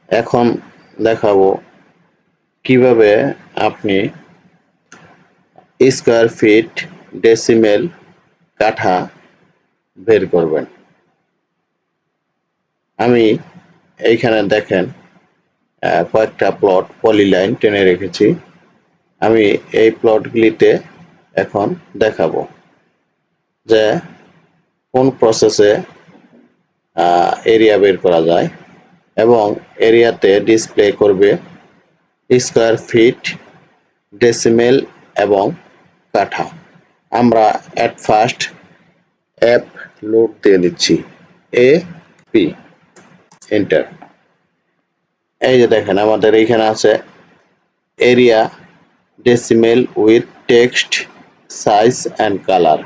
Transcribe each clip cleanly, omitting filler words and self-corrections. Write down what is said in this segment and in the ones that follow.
এখন দেখাবো কিভাবে আপনি স্কয়ার ফিট, ডেসিমেল, কাঠা বের করবেন। আমি এইখানে দেখেন কয়েকটা প্লট পলিলাইন টেনে রেখেছি। আমি এই প্লটগুলিতে এখন দেখাবো যে কোন প্রসেসে এরিয়া বের করা যায় এবং এরিয়াতে ডিসপ্লে করবে স্কয়ার ফিট, ডেসিমেল এবং কাঠা। আমরা এট ফার্স্ট অ্যাপ লোড দিয়ে দিচ্ছি AP এন্টার। এই যে দেখেন আমাদের এইখানে আছে area decimal with text size and colour.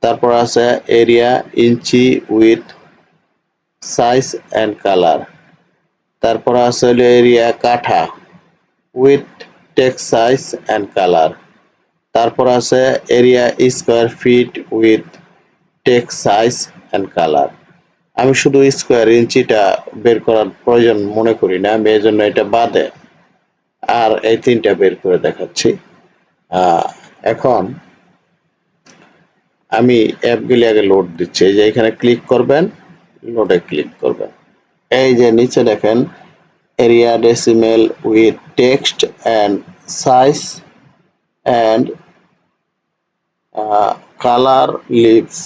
তারপর আছে area inch with size and colour. তারপর আছে এরিয়া কাঠা with text size and colour. তারপর আছে area square feet with text size and colour. আমি শুধু স্কয়ার ইঞ্চিটা বের করার প্রয়োজন মনে করি না, আমি এই জন্য এটা বাদে আর এই তিনটা বের করে দেখাচ্ছি। এখন আমি অ্যাপগুলি আগে লোড দিচ্ছি। এই যে এখানে ক্লিক করবেন, লোডে ক্লিক করবেন। এই যে নিচে দেখেন area decimal with text and size and colour lisps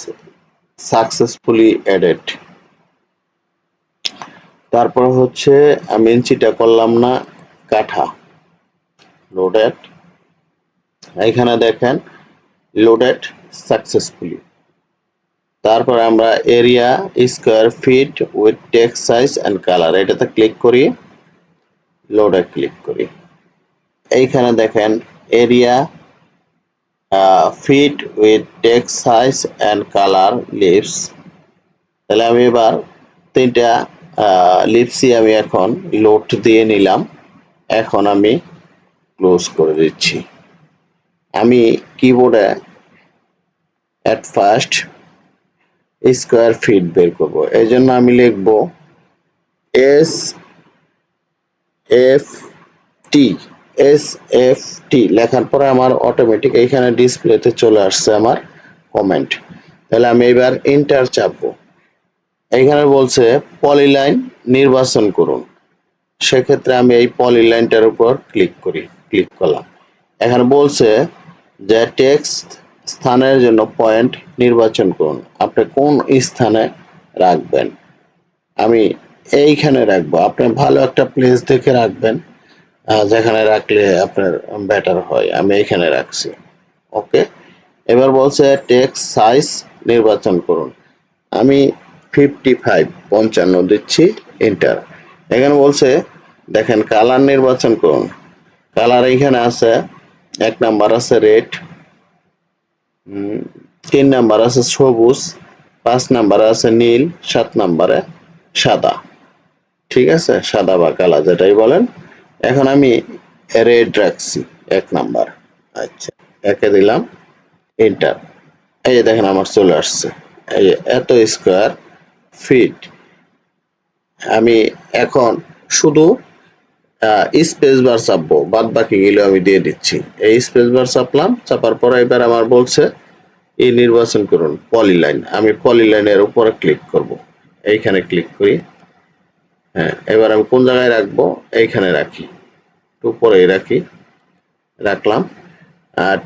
successfully added. তারপর হচ্ছে আমি ইঞ্চিটা করলাম না, কাঠা লোডেড। এখানে দেখেন লোডেড সাকসেসফুলি। তারপর আমরা area square feet with text size and colour এটাতে ক্লিক করি, লোডে ক্লিক করি। এইখানে দেখেন area feet with text size and colour lisps. তাহলে আমি এবার তিনটা লিভসই আমি এখন লোড দিয়ে নিলাম। এখন আমি ক্লোজ করে দিচ্ছি। আমি কিবোর্ডে এট ফার্স্ট স্কয়ার ফিট বের করব, এই জন্য আমি লিখব SFT। লেখার পরে আমার অটোমেটিক এইখানে ডিসপ্লেতে চলে আসছে আমার কমেন্ট। তাহলে আমি এবার এন্টার চাপবো। এইখানে বলছে পলিলাইন নির্বাচন করুন, সেক্ষেত্রে আমি এই পলিলাইনটার উপর ক্লিক করি, ক্লিক করলাম। এখানে বলছে যে টেক্সট স্থানের জন্য পয়েন্ট নির্বাচন করুন, আপনি কোন স্থানে রাখবেন। আমি এইখানে রাখবো, আপনি ভালো একটা প্লেস দেখে রাখবেন যেখানে রাখলে আপনার বেটার হয়। আমি এইখানে রাখছি, ওকে। এবার বলছে টেক্সট সাইজ নির্বাচন করুন, আমি 55 দিচ্ছি, এন্টার। এখানে বলছে দেখেন কালার নির্বাচন করুন। কালার এইখানে আছে, 1 নাম্বার আছে রেড, 3 নাম্বার আছে সবুজ, 5 নাম্বারে আছে নীল, 7 নাম্বারে সাদা। ঠিক আছে, সাদা বা কালা যেটাই বলেন। এখন আমি রেড রাখছি 1 নাম্বার। আচ্ছা, একে দিলাম, এন্টার। এই যে দেখেন আমার চলে আসছে এই এত স্কয়ার ফিট। আমি এখন শুধু স্পেস বার চাপবো, বাদ বাকি গুলো আমি দিয়ে দিচ্ছি। এই স্পেস বার চাপলাম, চাপার পর এবার আমার বলছে এই নির্বাচন করুন পলিলাইন। আমি পলিলাইনের উপরে ক্লিক করব, এইখানে ক্লিক করি। হ্যাঁ, এবার আমি কোন জায়গায় রাখবো, এইখানে রাখি, উপরেই রাখি, রাখলাম।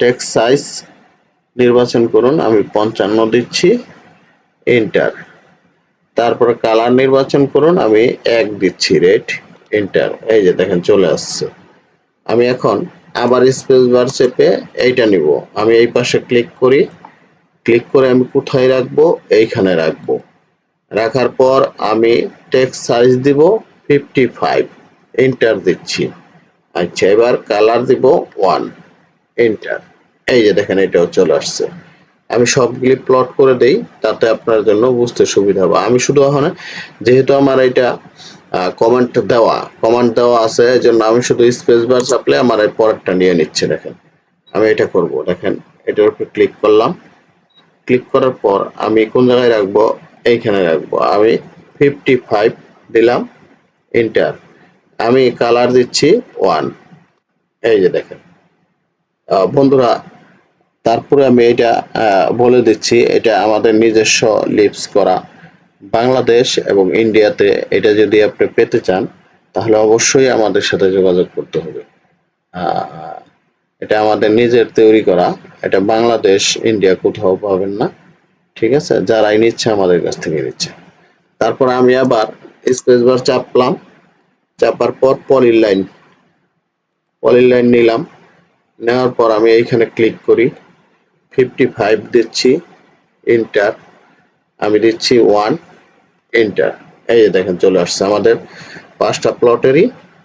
টেক্সট সাইজ নির্বাচন করুন, আমি 55 দিচ্ছি, এন্টার। তারপরে কালার নির্বাচন করুন, আমি 1 দিচ্ছি রেড, এন্টার। এই যে দেখেন চলে আসছে। আমি এখন আবার স্পেস বার চেপে এইটা নিব, আমি এই পাশে ক্লিক করি, ক্লিক করে আমি কোথায় রাখবো, এইখানে রাখবো। রাখার পর আমি টেক্সট সাইজ দিব 55, এন্টার দিচ্ছি। আচ্ছা, এবার কালার দিব 1, এন্টার। এই যে দেখেন এটাও চলে আসছে। আমি সবগুলি প্লট করে দেই, তাতে আপনার জন্য বুঝতে সুবিধা হবে। আমি শুধু ওখানে যেহেতু আমার এটা কমান্ড দেওয়া আছে, এই জন্য আমি শুধু স্পেস বার চাপলে আমার এই পরেরটা নিয়ে নিচ্ছে। দেখেন আমি এটা করব, দেখেন এটার উপর ক্লিক করলাম, ক্লিক করার পর আমি কোন জায়গায় রাখবো, এইখানে রাখবো। আমি 55 দিলাম, এন্টার। আমি কালার দিচ্ছি 1। এই যে দেখেন বন্ধুরা, তারপরে আমি এটা বলে দিচ্ছি, এটা আমাদের নিজস্ব লিপস করা। বাংলাদেশ এবং ইন্ডিয়াতে এটা যদি আপনি পেতে চান তাহলে অবশ্যই আমাদের সাথে যোগাযোগ করতে হবে। আহ, এটা আমাদের নিজের তৈরি করা। এটা বাংলাদেশ ইন্ডিয়া কোথাও পাবেন না। ঠিক আছে, যারাই নিচ্ছে আমাদের কাছ থেকে নিচ্ছে। তারপর আমি আবার স্পেস বার চাপলাম, চাপার পর পলির লাইন নিলাম, নেওয়ার পর আমি এইখানে ক্লিক করি, 55 দিচ্ছি, এন্টার। আমি দিচ্ছি 1, এন্টার। এই যে দেখেন চলে আসছে আমাদের 5টা প্লটেরই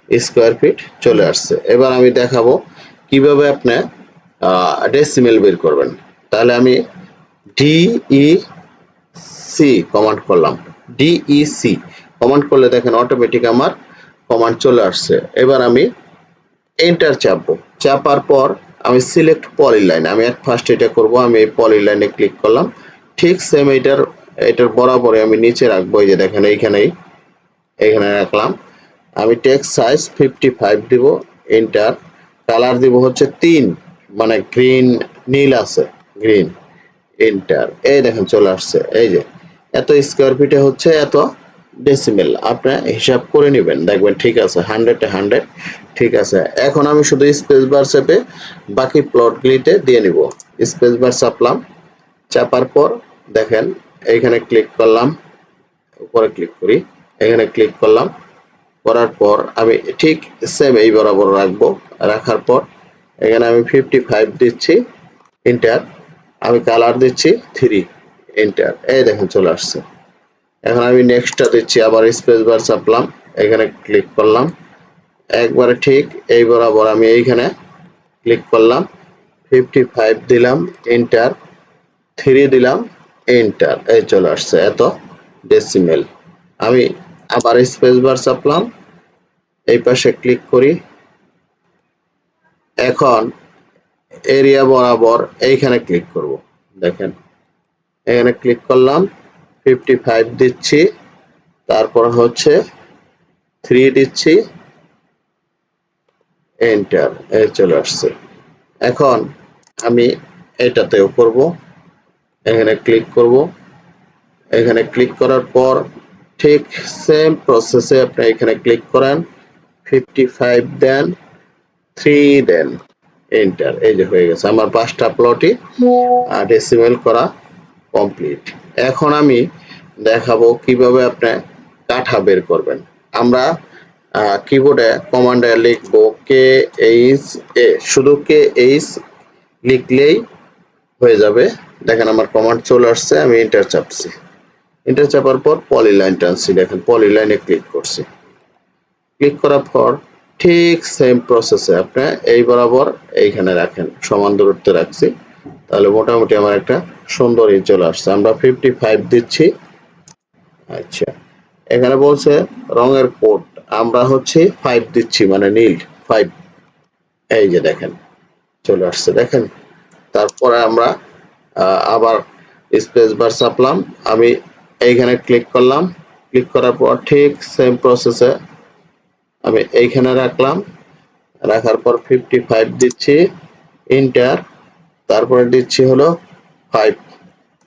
স্কোয়ার ফিট চলে আসছে। এবার আমি দেখাবো কিভাবে আপনি ডেসিমেল বের করবেন। তাহলে আমি DEC কমান্ড করলাম। DEC কমান্ড করলে দেখেন অটোমেটিক আমার কমান্ড চলে আসছে। এবার আমি এন্টার চাপবো, চাপার পর আমি সিলেক্ট পলিলাইন, আমি এট ফার্স্ট এটা করব। আমি এই পলিলাইনে ক্লিক করলাম, ঠিক সেম এটার বরাবরে আমি নিচে রাখবো। এই যে দেখেন এইখানে রাখলাম। আমি টেক্সট সাইজ 55 দিব, এন্টার। কালার দিব হচ্ছে 3, মানে গ্রিন, নীল আছে, গ্রিন, এন্টার। এই দেখেন চলে আসছে। এই যে এত স্কোয়ার ফিটে হচ্ছে এত ডেসিমেল, আপনি হিসাব করে নেবেন, দেখবেন ঠিক আছে, 100 ঠিক আছে। এখন আমি শুধু স্পেস বার চেপে বাকি প্লটগুলিতে দিয়ে নিব। স্পেস বার চাপলাম, চাপার পর দেখেন এইখানে ক্লিক করলাম, উপরে ক্লিক করি, এখানে ক্লিক করলাম, করার পর আমি ঠিক সেম এই বরাবর রাখবো। রাখার পর এখানে আমি 55 দিচ্ছি, এন্টার। আমি কালার দিচ্ছি 3, এন্টার। এই দেখেন চলে আসছে। এখন আমি নেক্সটটা দিচ্ছি, আবার স্পেস বার চাপলাম, এখানে ক্লিক করলাম, একবারে ঠিক এই বরাবর আমি এইখানে ক্লিক করলাম, 55 দিলাম, এন্টার। 3 দিলাম, এন্টার। এই চলে আসছে এত ডেসিমেল। আমি আবার স্পেস বার চাপলাম, এই পাশে ক্লিক করি। এখন এরিয়া বরাবর এইখানে ক্লিক করব। দেখেন এখানে ক্লিক করলাম, 55 দিচ্ছি, তারপর হচ্ছে 3 দিচ্ছি, এন্টার। এই চলে আসছে। এখন আমি এটাতেও করব, এখানে ক্লিক করব। এখানে ক্লিক করার পর ঠিক সেম প্রসেসে আপনি এখানে ক্লিক করেন, 55 দেন, 3 দেন, এন্টার। এই যে হয়ে গেছে আমার 5টা প্লটই ডেসিমেল করা কমপ্লিট। এখন আমি দেখাবো কিভাবে আপনি কাঠা বের করবেন। আমরা কিবোর্ডে কমান্ডে লিখবো KHA, শুধু KH লিখলেই হয়ে যাবে। দেখেন আমার কমান্ড চলে আসছে, আমি এন্টার চাপছি। এন্টার চাপার পর পলিলাইন টানছি, দেখেন পলিলাইনে ক্লিক করছি। ক্লিক করার পর ঠিক সেম প্রসেসে আপনি এই বরাবর এইখানে রাখেন, সমান দূরত্বে রাখছি, তাহলে মোটামুটি আমার একটা সুন্দর চলে আসছে। আমরা 55 দিচ্ছি। আচ্ছা, এখানে বলছে রঙের কোড, আমরা হচ্ছে 5 দিচ্ছি, মানে নীল 5। এই যে দেখেন চলে আসছে, দেখেন। তারপরে আমরা আবার স্পেস বার চাপলাম, আমি এইখানে ক্লিক করলাম, ক্লিক করার পর ঠিক সেম প্রসেসে আমি এইখানে রাখলাম, রাখার পর 55 দিচ্ছি, এন্টার। তারপরে দিচ্ছি হলো 5,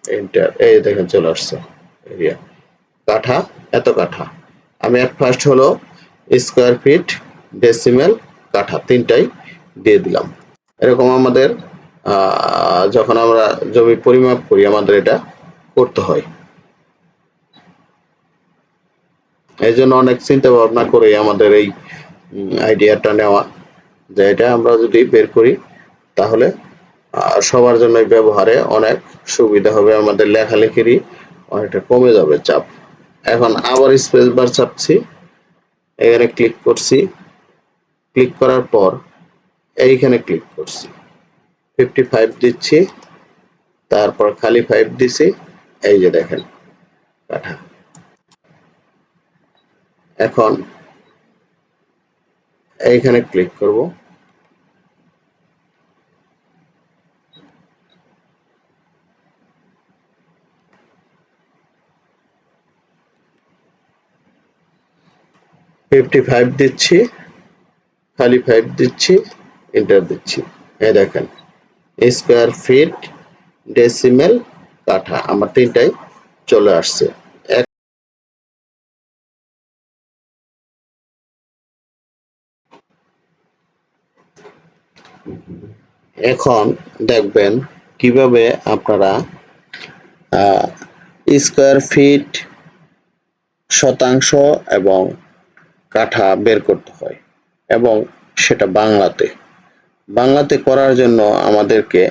এন্টার। এই দেখেন চলে আসছে এরিয়া, কাঠা, এত কাঠা। আমি এট ফার্স্ট হলো স্কোয়ার ফিট, ডেসিমেল, কাঠা, তিনটাই দিয়ে দিলাম। এরকম আমাদের যখন আমরা জমি পরিমাপ করি আমাদের এটা করতে হয়। এই জন্য অনেক চিন্তা ভাবনা করে আমাদের এই আইডিয়াটা নেওয়া, যে এটা আমরা যদি বের করি তাহলে সবার জন্য ব্যবহারে অনেক সুবিধা হবে, আমাদের লেখালেখিরই অনেকটা কমে যাবে চাপ। এখন আবার স্পেস বার চাপছি, এখানে ক্লিক করছি, ক্লিক করার পর এইখানে ক্লিক করছি, 55 দিচ্ছি, তারপর খালি 5 দিছি। এই যে দেখেন কাঠা। এখন এইখানে ক্লিক করব, 55 দিচ্ছি, খালি 5 দিচ্ছি, এন্টার দিচ্ছি। এই দেখেন স্কয়ার ফিট, ডেসিমেল, কাঠা আমার তিনটাই চলে আসছে। এখন দেখবেন কিভাবে আপনারা স্কয়ার ফিট, শতাংশ এবং কাঠা বের করতে হয়, এবং সেটা বাংলাতে করার জন্য আমাদেরকে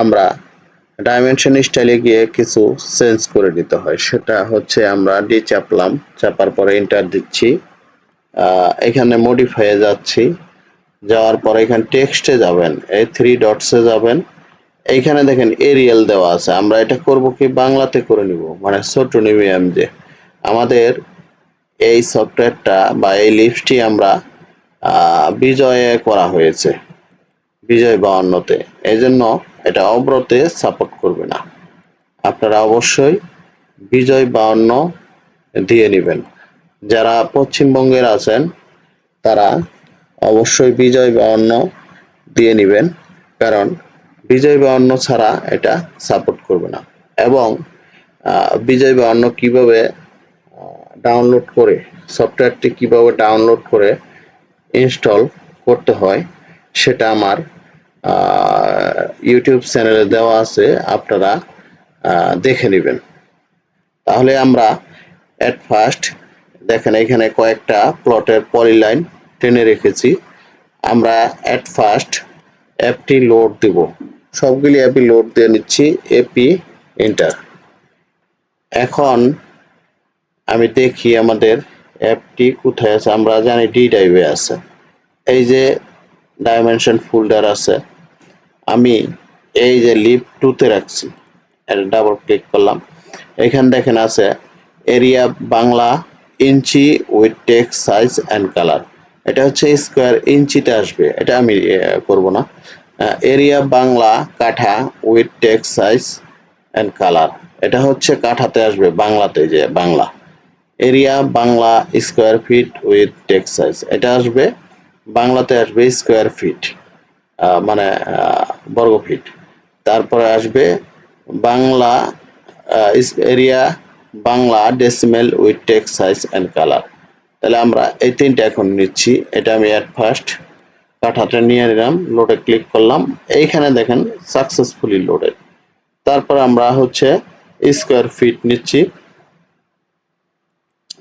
আমরা ডাইমেনশন স্টাইলে গিয়ে কিছু চেঞ্জ করে দিতে হয়। সেটা হচ্ছে আমরা ডি চাপলাম, চাপার পরে এন্টার দিচ্ছি, এখানে মডিফাইয়ে যাচ্ছি, যাওয়ার পরে এখানে টেক্সটে যাবেন, এই থ্রি ডটসে যাবেন, এইখানে দেখেন এরিয়াল দেওয়া আছে। আমরা এটা করব কি বাংলাতে করে নিব, মানে ছোট নিবিয়াম যে আমাদের এই সফটওয়্যারটা বা এই লিস্টটি আমরা বিজয়ে করা হয়েছে, বিজয় 52-তে, এই জন্য এটা অব্রতে সাপোর্ট করবে না। আপনারা অবশ্যই বিজয় 52 দিয়ে নেবেন। যারা পশ্চিমবঙ্গের আছেন তারা অবশ্যই বিজয় 52 দিয়ে নেবেন, কারণ বিজয় 52 ছাড়া এটা সাপোর্ট করবে না। এবং বিজয় 52 কিভাবে ডাউনলোড করে, সফটওয়্যারটি কিভাবে ডাউনলোড করে ইনস্টল করতে হয় সেটা আমার ইউটিউব চ্যানেলে দেওয়া আছে, আপনারা দেখে নেবেন। তাহলে আমরা এট ফার্স্ট দেখেন এখানে কয়েকটা প্লটের পলিলাইন টেনে রেখেছি। আমরা এট ফার্স্ট অ্যাপটি লোড দিব, সবগুলি অ্যাপই লোড দিয়ে নিচ্ছি, এপি এন্টার। এখন আমি দেখি আমাদের অ্যাপটি কোথায় আছে। আমরা জানি ডি ড্রাইভে আছে, এই যে ডাইমেনশন ফোল্ডার আছে, আমি এই যে লিভ 2-তে রাখছি, এটা ডাবল ক্লিক করলাম, এখানে দেখেন আছে area Bangla inch with text size and colour. এটা হচ্ছে স্কোয়ার ইঞ্চিতে আসবে, এটা আমি করব না। এরিয়া বাংলা কাঠা with text size and colour, এটা হচ্ছে কাঠাতে আসবে, বাংলাতে যে Bangla. Area Bangla square feet with text size, এটা আসবে বাংলাতে আসবে স্কোয়ার ফিট, মানে বর্গ ফিট। তারপরে আসবে Bangla area Bangla decimal with text size and colour. তাহলে আমরা এই তিনটা এখন নিচ্ছি। এটা আমি অ্যাট ফার্স্ট কাঠাটা নিয়ে নিলাম, লোডে ক্লিক করলাম, এইখানে দেখেন সাকসেসফুলি লোডেড। তারপর আমরা হচ্ছে স্কোয়ার ফিট নিচ্ছি,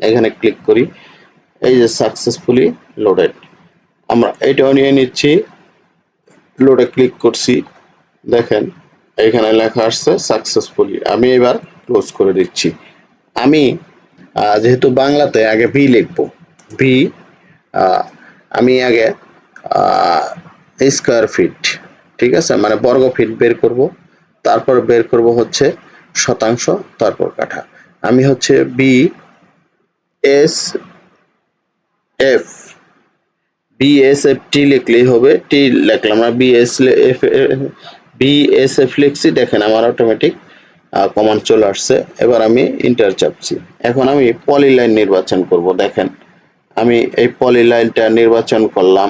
এখানে ক্লিক করি, এই যে সাকসেসফুলি লোডেড। আমরা এইটাও নিয়ে নিচ্ছি, লোডে ক্লিক করছি, দেখেন এখানে লেখা আসছে সাকসেসফুলি। আমি এবার ক্লোজ করে দিচ্ছি। আমি যেহেতু বাংলাতে আগে ভি লিখব, ভি আমি আগে স্কোয়ার ফিট, ঠিক আছে, মানে বর্গ ফিট বের করব, তারপর বের করব হচ্ছে শতাংশ, তারপর কাঠা। আমি হচ্ছে বি এস এফ, বিএসএফ টি লিখলেই হবে, টি লিখলাম না, বিএসএফ লিখছি, দেখেন আমার অটোমেটিক কমান্ড চলে আসছে। এবার আমি ইন্টার চাপছি। এখন আমি পলিলাইন নির্বাচন করব, দেখেন আমি এই পলিলাইনটা নির্বাচন করলাম।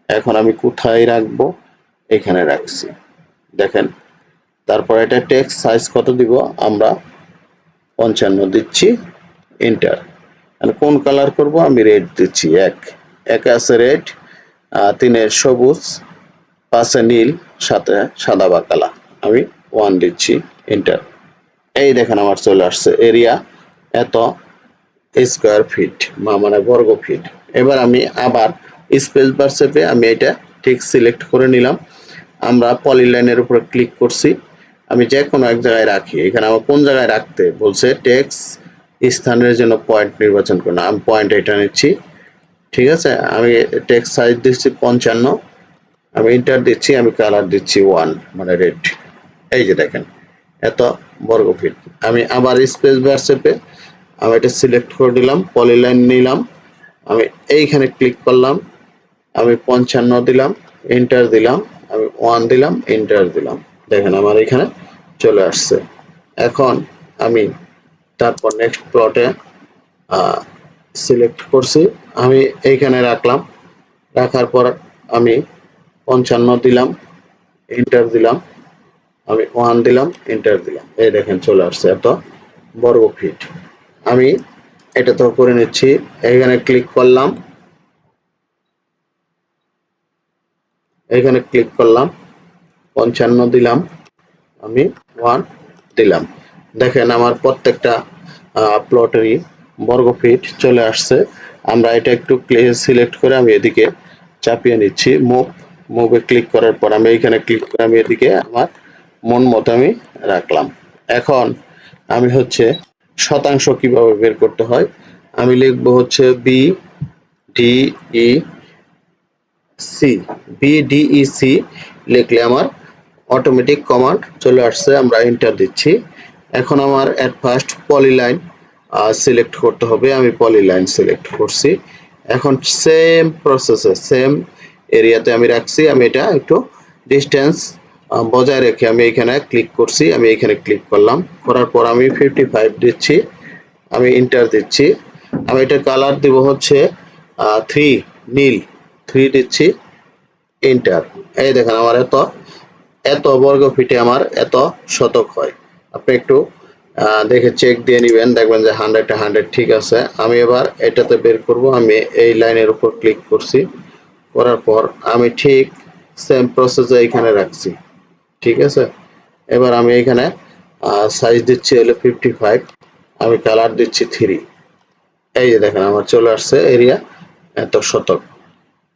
এখন আমি কোথায় রাখবো, এখানে রাখছি, দেখেন। তারপর এটা টেক্সট সাইজ কত দিব, আমরা 55 দিচ্ছি, ইন্টার। কোন কালার করব, আমি রেড দিচ্ছি, এক আছে রেড, 3 সবুজ, 5 নীল, 7 সাদা বা কালা, আমি 1 দিচ্ছি, ইন্টার। এই দেখেন আমার চলে আসছে এরিয়া এত স্কোয়ার ফিট, মানে বর্গ ফিট। এবার আমি আবার স্পেস বার চেপে আমি এটা ঠিক সিলেক্ট করে নিলাম। আমরা পলিলাইনের উপরে ক্লিক করছি, আমি যে কোনো এক জায়গায় রাখি। এখানে আমার কোন জায়গায় রাখতে বলছে, টেক্সট স্থানের জন্য পয়েন্ট নির্বাচন করুন, আমি পয়েন্ট এটা নিচ্ছি, ঠিক আছে। আমি টেক্সট সাইজ দিচ্ছি 55, আমি ইন্টার দিচ্ছি, আমি কালার দিচ্ছি 1, মানে রেড। এই যে দেখেন এত বর্গ ফিট। আমি আবার স্পেস বার চেপে আমি এটা সিলেক্ট করে দিলাম, পলিলাইন নিলাম, আমি এইখানে ক্লিক করলাম, আমি 55 দিলাম, এন্টার দিলাম, আমি 1 দিলাম, এন্টার দিলাম, দেখেন আমার এখানে চলে আসছে। এখন আমি তারপর নেক্সট প্লটে সিলেক্ট করছি, আমি এইখানে রাখলাম। রাখার পর আমি 55 দিলাম, এন্টার দিলাম, আমি 1 দিলাম, এন্টার দিলাম। এই দেখেন চলে আসছে এত বর্গ ফিট। আমি এটা তো করে নিচ্ছি, এখানে ক্লিক করলাম, এখানে ক্লিক করলাম, 55 দিলাম, আমি 1 দিলাম। দেখেন আমার প্রত্যেকটা প্লটেরই বর্গ ফিট চলে আসছে। আমরা এটা একটু সিলেক্ট করে আমি এদিকে চাপিয়ে নিচ্ছি, মুভে ক্লিক করার পর আমি এখানে ক্লিক করে আমি এদিকে আমার মন মতো আমি রাখলাম। এখন আমি হচ্ছে শতাংশ কিভাবে বের করতে হয়, আমি লিখবো হচ্ছে ডি ই সি, বিডিইসি লিখলে আমার অটোমেটিক কমান্ড চলে আসছে, আমরা এন্টার দিচ্ছি। এখন আমার এট ফার্স্ট পলিলাইন সিলেক্ট করতে হবে, আমি পলিলাইন সিলেক্ট করছি। এখন সেম প্রসেসে সেম এরিয়াতে আমি রাখছি, আমি এটা একটু ডিস্টেন্স বজায় রেখে আমি এখানে ক্লিক করছি, আমি এখানে ক্লিক করলাম, করার পর আমি 55 দিচ্ছি, আমি এন্টার দিচ্ছি। আমি এটার কালার দিব হচ্ছে 3 নীল, 3 দিচ্ছি, এন্টার। এই দেখেন আমার এত এত বর্গ ফিটে আমার এত শতক হয়। আপনি একটু দেখে চেক দিয়ে নেবেন, দেখবেন যে 100 ঠিক আছে। আমি এবার এটাতে বের করব, আমি এই লাইনের উপর ক্লিক করছি, করার পর আমি ঠিক সেম প্রসেসে এখানে রাখছি, ঠিক আছে। এবার আমি এখানে সাইজ দিচ্ছি হলো 55, আমি কালার দিচ্ছি 3। এই যে দেখেন আমার চলে আসছে এরিয়া এত শতক।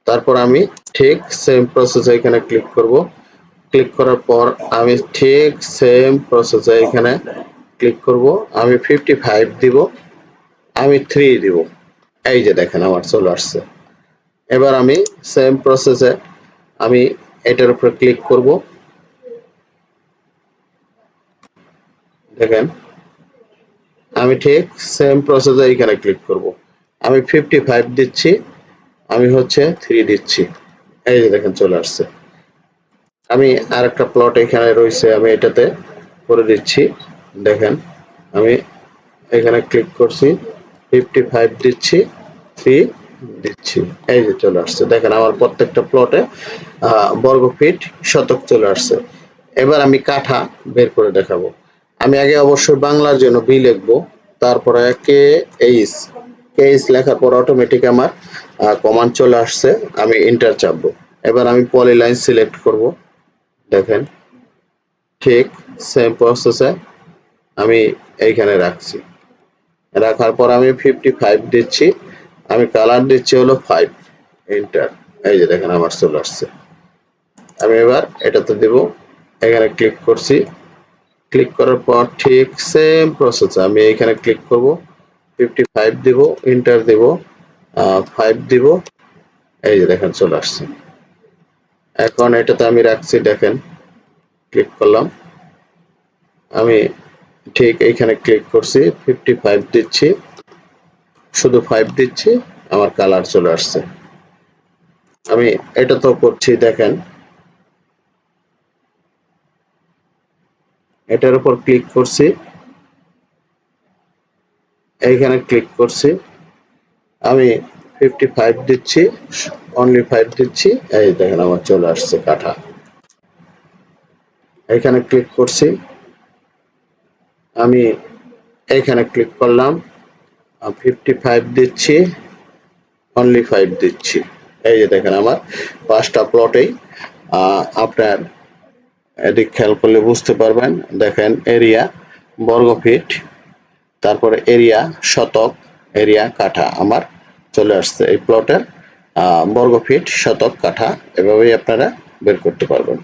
তারপর আমি ঠিক সেম প্রসেসে এখানে ক্লিক করব, ক্লিক করার পর আমি ঠিক সেম প্রসেসে এখানে ক্লিক করব, আমি 55 দিব, আমি 3 দিব। এই যে দেখেন আমার চলে আসছে। এবার আমি সেম প্রসেসে আমি এটার উপরে ক্লিক করব, দেখেন আমি ঠিক সেম প্রসেসে এখানে ক্লিক করব, আমি 55 দিচ্ছি, আমি হচ্ছে 3 দিচ্ছি। এই যে দেখেন চলে আসছে। আমি আরেকটা প্লট এখানে রয়েছে, আমি এটাতে করে দিচ্ছি, দেখেন আমি এখানে ক্লিক করছি, 55 দিচ্ছি, 3 দিচ্ছি। এই যে চলে আসছে, দেখেন আমার প্রত্যেকটা প্লটে বর্গ ফিট শতক চলে আসছে। এবার আমি কাঠা বের করে দেখাবো। আমি আগে অবশ্যই বাংলার জন্য বি লিখবো, তারপরে কে এইচ লেখার পর অটোমেটিক আমার কমান্ড চলে আসছে, আমি এন্টার চাপবো। এবার আমি পলিলাইন সিলেক্ট করব, দেখেন ঠিক সেম প্রসেসে আমি এইখানে রাখছি। রাখার পর আমি 55 দিচ্ছি, আমি কালার দিচ্ছি হলো 5, এন্টার। এই যে দেখেন আমার চলে আসছে। আমি এবার এটাতে দেব, এখানে ক্লিক করছি, ক্লিক করার পর ঠিক সেম প্রসেস আমি এখানে ক্লিক করব, 55 দিব, এন্টার দেব, 5 দিব। এই যে দেখেন চলে আসছে। এখন এটাতে আমি রাখছি, দেখেন ক্লিক করলাম, আমি ঠিক এইখানে ক্লিক করছি, 55 দিচ্ছি, শুধু 5 দিচ্ছি, আমার কালার চলে আসছে। আমি এটা তো করছি, দেখেন এটার উপর ক্লিক করছি, এইখানে ক্লিক করছি, আমি 55 দিচ্ছি, অনলি 5 দিচ্ছি। এই দেখেন আমার চলে আসছে কাঠা। এখানে ক্লিক করছি, আমি এইখানে ক্লিক করলাম, 55 দিচ্ছি, অনলি 5 দিচ্ছি। এই যে দেখেন আমার 5টা প্লটেই আপনার এদিক খেয়াল করলে বুঝতে পারবেন, দেখেন এরিয়া বর্গ ফিট, তারপরে এরিয়া শতক, এরিয়া কাঠা আমার চলে আসছে। এই প্লটের বর্গ ফিট শতক কাঠা এভাবেই আপনারা বের করতে পারবেন।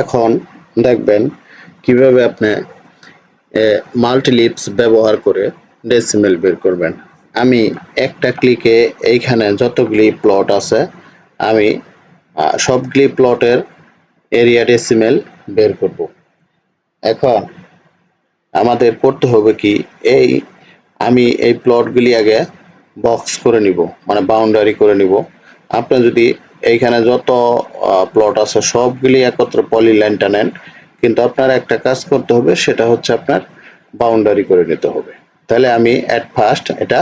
এখন দেখবেন কিভাবে আপনি মাল্টিলিপস ব্যবহার করে ডেসিমেল বের করবেন। আমি একটা ক্লিকে এইখানে যতগুলি প্লট আছে আমি সবগুলি প্লটের এরিয়া ডেসিমেল বের করব। এখন আমাদের করতে হবে কি, এই আমি এই প্লটগুলি আগে বক্স করে নিব, মানে বাউন্ডারি করে নিব। আপনি যদি এইখানে যত প্লট আছে সবগুলি একত্র পলিলাইন টানেন, কিন্তু আপনার একটা কাজ করতে হবে, সেটা হচ্ছে আপনার বাউন্ডারি করে নিতে হবে। তাহলে আমি অ্যাট ফার্স্ট এটা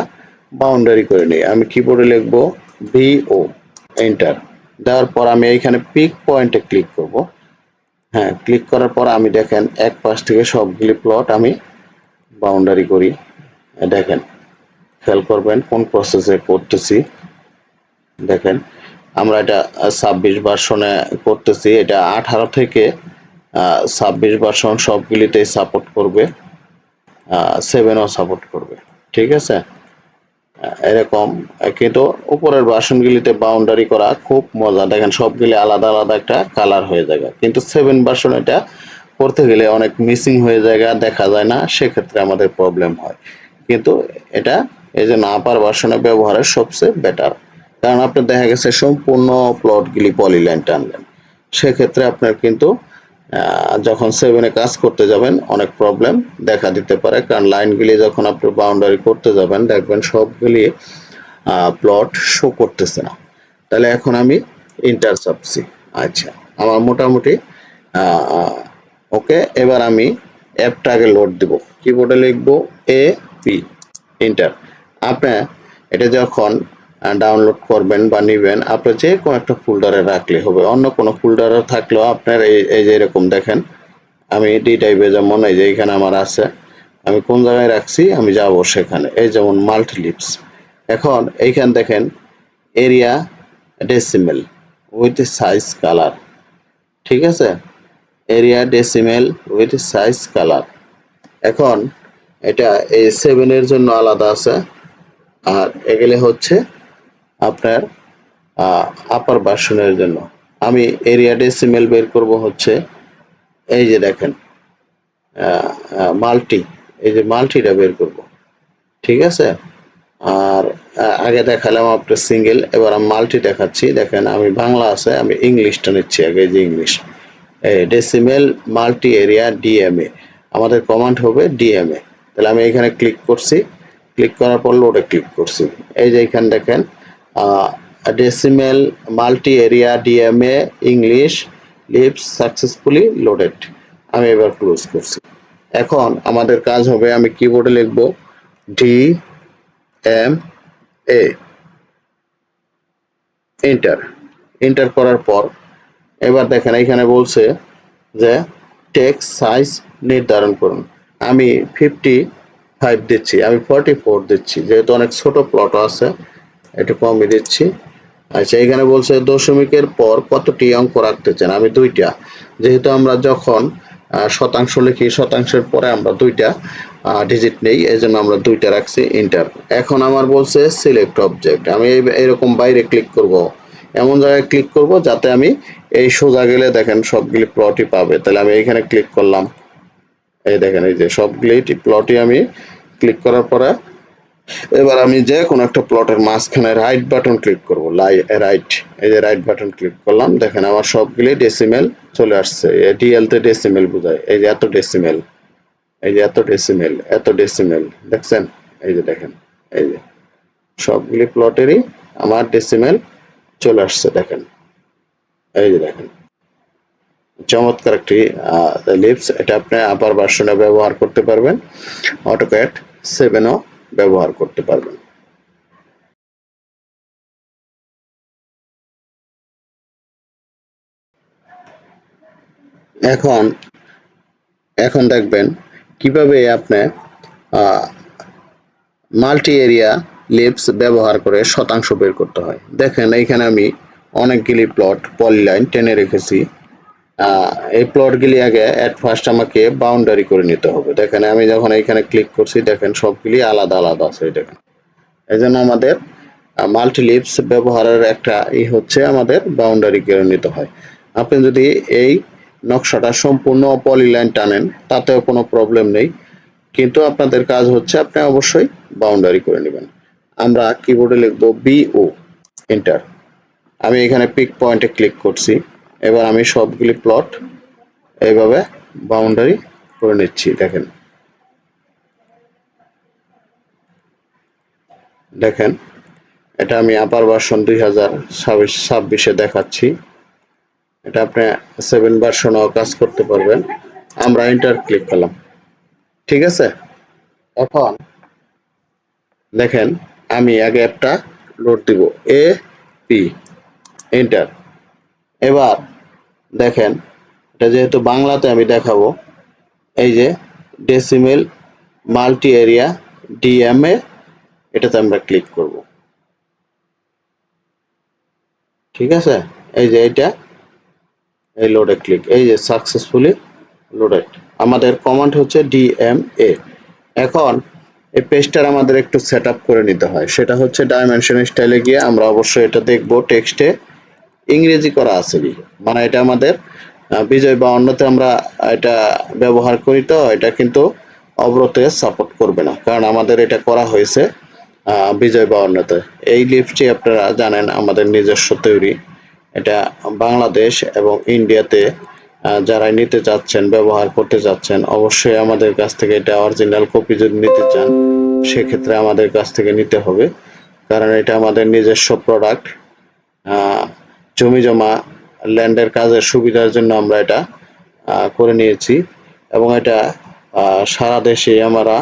বাউন্ডারি করে নিই। আমি কিবোর্ডে লিখবো BO, এন্টার দেওয়ার পর আমি এইখানে পিক পয়েন্টে ক্লিক করব। হ্যাঁ, ক্লিক করার পর আমি দেখেন এক পাশ থেকে সবগুলি প্লট আমি বাউন্ডারি করি। দেখেন, খেয়াল করবেন কোন প্রসেসে করতেছি। দেখেন, আমরা এটা 26 ভার্সনে করতেছি। এটা 18 থেকে 26 ভার্সন সবগুলিতেই সাপোর্ট করবে, 7ও সাপোর্ট করবে। ঠিক আছে, এরকম। কিন্তু উপরের ভার্সনগুলিতে বাউন্ডারি করা খুব মজা। দেখেন সবগুলি আলাদা আলাদা একটা কালার হয়ে যায়, কিন্তু 7 ভার্সন এটা করতে গেলে অনেক মিসিং হয়ে যায়, দেখা যায় না, সেক্ষেত্রে আমাদের প্রবলেম হয়। কিন্তু এটা এই জন্য আপার ভার্সনে ব্যবহারের সবচেয়ে বেটার। কারণ আপনার দেখা গেছে সম্পূর্ণ প্লটগুলি পলিলাইন টানলেন, সেক্ষেত্রে আপনার কিন্তু যখন 7-এ কাজ করতে যাবেন অনেক প্রবলেম দেখা দিতে পারে। কারণ লাইনগুলি যখন আপনি বাউন্ডারি করতে যাবেন দেখবেন সবগুলি প্লট শো করতেছে না। তাহলে এখন আমি ইন্টার চাপছি। আচ্ছা, আমার মোটামুটি ওকে। এবার আমি অ্যাপটা আগে লোড দিব। কিবোর্ডে লিখবো AP, ইন্টার। আপনি এটা যখন ডাউনলোড করবেন বা নিবেন, আপনি যে কোনো একটা ফোল্ডারে রাখলে হবে। অন্য কোনো ফোল্ডারে থাকলেও আপনার এই যে এরকম দেখেন, আমি ডি টাইপে যেমন এই যে এখানে আমার আছে, আমি কোন জায়গায় রাখছি আমি যাব সেখানে। এই যেমন মাল্টি লিপস। এখন এইখান দেখেন area decimal with size colour. ঠিক আছে, area decimal with size colour. এখন এটা এই 7-এর জন্য আলাদা আছে, আর এগুলো হচ্ছে আপনার আপার ভার্সনের জন্য। আমি এরিয়া ডেসিমেল বের করব হচ্ছে এই যে দেখেন মাল্টি, এই যে মাল্টিটা বের করব। ঠিক আছে, আর আগে দেখালাম আপনার সিঙ্গেল, এবার আমি মাল্টি দেখাচ্ছি। দেখেন আমি বাংলা আছে, আমি ইংলিশটা নিচ্ছি আগে, যে English decimal multi area DMA। আমাদের কমান্ড হবে DMA। তাহলে আমি এখানে ক্লিক করছি, ক্লিক করার পর লোডে ক্লিক করছি। এই যে এখানে দেখেন decimal multi area DMA English lisps successfully loaded. আমি এবার ক্লোজ করছি। এখন আমাদের কাজ হবে, আমি কিবোর্ডে লিখব DMA, এন্টার। এন্টার করার পর এবার দেখেন এখানে বলছে যে টেক্সট সাইজ নির্ধারণ করুন। আমি 55 দিচ্ছি, আমি 44 দিচ্ছি, যেহেতু অনেক ছোট প্লট আছে একটু কমই দিচ্ছি। আচ্ছা, এখানে বলছে দশমিকের পর কতটি অঙ্ক রাখতে চান, আমি 2টা। যেহেতু আমরা যখন শতাংশ লিখি শতাংশের পরে আমরা 2টা ডিজিট নেই, এই জন্য আমরা 2টা রাখছি, ইন্টার। এখন আমার বলছে সিলেক্ট অবজেক্ট। আমি এইরকম বাইরে ক্লিক করব, এমন জায়গায় ক্লিক করব যাতে আমি এই সোজা গেলে দেখেন সবগুলি প্লটই পাবে। তাহলে আমি এখানে ক্লিক করলাম, এই দেখেন এই যে সবগুলি প্লটই আমি ক্লিক করার পরে এবার আমি যে কোনো একটা প্লটের মাঝখানে রাইট বাটন ক্লিক করব, রাইট, এই যে রাইট বাটন ক্লিক করলাম। দেখেন আমার সবগুলি ডেসিমেল চলে আসছে। ডিএল তে ডেসিমেল বোঝায়, এই যে এত ডেসিমেল, এই যে এত ডেসিমেল, এত ডেসিমেল, দেখছেন? এই যে দেখেন, এই যে সবগুলি প্লটেরই আমার ডেসিমেল চলে আসছে। দেখেন, এই যে দেখেন, চমৎকার একটি লিপস। এটা আপনি আপার ভার্সনে ব্যবহার করতে পারবেন, অটোক্যাড 7ও ব্যবহার করতে পারবেন। এখন এখন দেখবেন কিভাবে আপনি মাল্টি এরিয়া লিপস ব্যবহার করে শতাংশ বের করতে হয়। দেখেন এইখানে আমি অনেকগুলি প্লট পলিলাইন টেনে রেখেছি। এই প্লটগুলি আগে এট ফার্স্ট আমাকে বাউন্ডারি করে নিতে হবে। দেখেন আমি যখন এইখানে ক্লিক করছি দেখেন সবগুলি আলাদা আলাদা আছে। দেখেন, এই জন্য আমাদের মাল্টি লিপস ব্যবহারের একটা হচ্ছে আমাদের বাউন্ডারি করে নিতে হয়। আপনি যদি এই নকশাটা সম্পূর্ণ পলিলাইন টানেন তাতেও কোনো প্রবলেম নেই, কিন্তু আপনাদের কাজ হচ্ছে আপনি অবশ্যই বাউন্ডারি করে নেবেন। আমরা কিবোর্ডে লিখব BO, এন্টার। আমি এখানে পিক পয়েন্টে ক্লিক করছি। এবার আমি সবগুলি প্লট এইভাবে বাউন্ডারি করে নিচ্ছি। দেখেন, দেখেন এটা আমি আপার ভার্সন 2026-এ দেখাচ্ছি। এটা আপনি 7 ভার্সনও কাজ করতে পারবেন। আমরা এন্টার ক্লিক করলাম। ঠিক আছে, এখন দেখেন আমি আগে একটা লোড দিব, এ পি, এন্টার। এবার দেখেন এটা যেহেতু বাংলাতে আমি দেখাবো, এই যে ডেসিমেল মাল্টি এরিয়া ডিএমএ, এটাতে আমরা ক্লিক করব। ঠিক আছে, এই যে এটা, এই লোডে ক্লিক, এই যে সাকসেসফুলি লোডেড। আমাদের কমান্ড হচ্ছে ডিএমএ। এখন এই পেজটার আমাদের একটু সেট আপ করে নিতে হয়, সেটা হচ্ছে ডাইমেনশন স্টাইলে গিয়ে আমরা অবশ্যই এটা দেখব টেক্সটে ইংরেজি করা আছে কি, মানে এটা আমাদের বিজয় বা অন্যতে আমরা এটা ব্যবহার করি, তো এটা কিন্তু অবরতে সাপোর্ট করবে না, কারণ আমাদের এটা করা হয়েছে বিজয় বা অন্যতে। এই লিপসটি আপনারা জানেন আমাদের নিজস্ব তৈরি, এটা বাংলাদেশ এবং ইন্ডিয়াতে যারা নিতে চাচ্ছেন, ব্যবহার করতে চাচ্ছেন, অবশ্যই আমাদের কাছ থেকে এটা অরিজিনাল কপি যদি নিতে চান সেক্ষেত্রে আমাদের কাছ থেকে নিতে হবে, কারণ এটা আমাদের নিজস্ব প্রোডাক্ট। জমি জমা ল্যান্ডের কাজের সুবিধার জন্য আমরা এটা করে নিয়েছি, এবং এটা সারা দেশে আমরা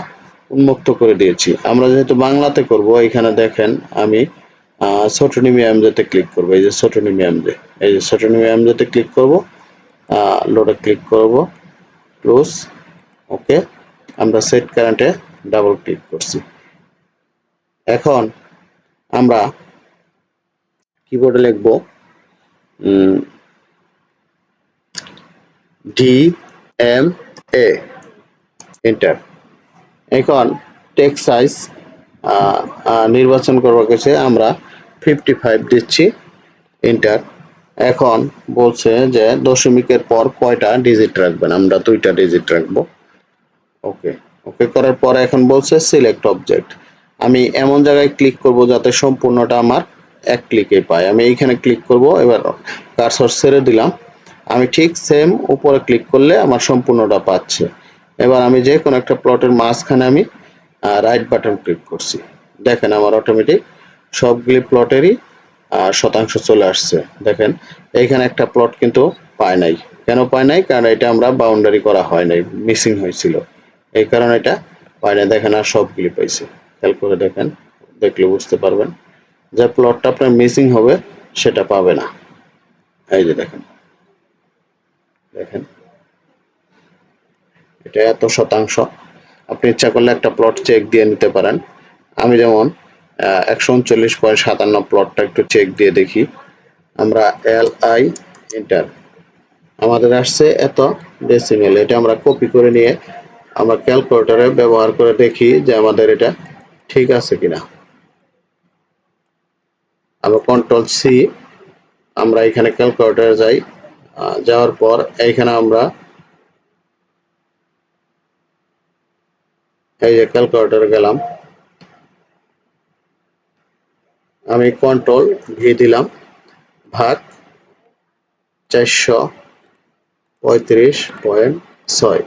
উন্মুক্ত করে দিয়েছি। আমরা যেহেতু বাংলাতে করব, এখানে দেখেন আমি ছোটনিমি এমজেতে ক্লিক করব, এই যে ছোটনিমি এমজে, এই যে ছোটনিমি এমজেতে ক্লিক করব, লোডে ক্লিক করব, ক্লোজ, ওকে। আমরা সেট কারেন্টে ডাবল ক্লিক করছি। এখন আমরা কিবোর্ডে লিখব ডি এম এ, এন্টার। এখন টেক্সট সাইজ নির্বাচন করবার কাছে আমরা 55 দিচ্ছি, এন্টার। এখন বলছে যে দশমিকের পর কয়টা ডিজিট রাখবেন, আমরা 2টা ডিজিট রাখবো, ওকে। ওকে করার পর এখন বলছে সিলেক্ট অবজেক্ট, আমি এমন জায়গায় ক্লিক করব যাতে সম্পূর্ণটা আমার এক ক্লিকে পাই, আমি এইখানে ক্লিক করব। এবার কার্সর ছেড়ে দিলাম, আমি ঠিক সেম উপরে ক্লিক করলে আমার সম্পূর্ণটা পাচ্ছে। এবার আমি যে কোনো একটা প্লটের মাঝখানে আমি রাইট বাটন ক্লিক করছি, দেখেন আমার অটোমেটিক সবগুলি প্লটেরই শতাংশ চলে আসছে। দেখেন এইখানে একটা প্লট কিন্তু পায় নাই, কেন পায় নাই, কারণ এটা আমরা বাউন্ডারি করা হয় নাই, মিসিং হয়েছিল, এই কারণে এটা পায় না। দেখেন আর সবগুলি পাইছে, খেয়াল করে দেখেন, দেখলে বুঝতে পারবেন যে প্লটটা আপনার মিসিং হবে সেটা পাবে না। এই যে দেখেন, দেখেন এটা এত শতাংশ। আপনি ইচ্ছা করলে একটা প্লট চেক দিয়ে নিতে পারেন। আমি যেমন 139.57 প্লটটা একটু চেক দিয়ে দেখি। আমরা LI এন্টার, আমাদের আসছে এত ডেসিমেল, এটা আমরা কপি করে নিয়ে আমরা ক্যালকুলেটরে ব্যবহার করে দেখি যে আমাদের এটা ঠিক আছে কিনা। আমরা কন্ট্রোল সি, আমরা এখানে ক্যালকুলেটরে যাই, যাওয়ার পর এইখানে আমরা এই যে ক্যালকুলেটরে গেলাম, আমি কন্ট্রোল ভি দিলাম, ভাগ 435.6,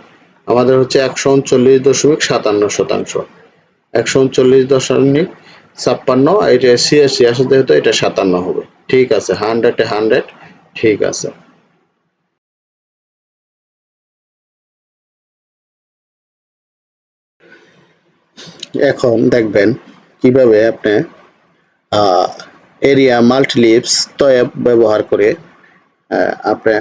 আমাদের হচ্ছে 139.57%। 139.56, এটা সিএসি আসে যেহেতু এটা 57 হবে, ঠিক আছে, 100-এ 100, ঠিক আছে। এখন দেখবেন কিভাবে আপনি এরিয়া মাল্টিলিপস ট্যাব ব্যবহার করে আপনি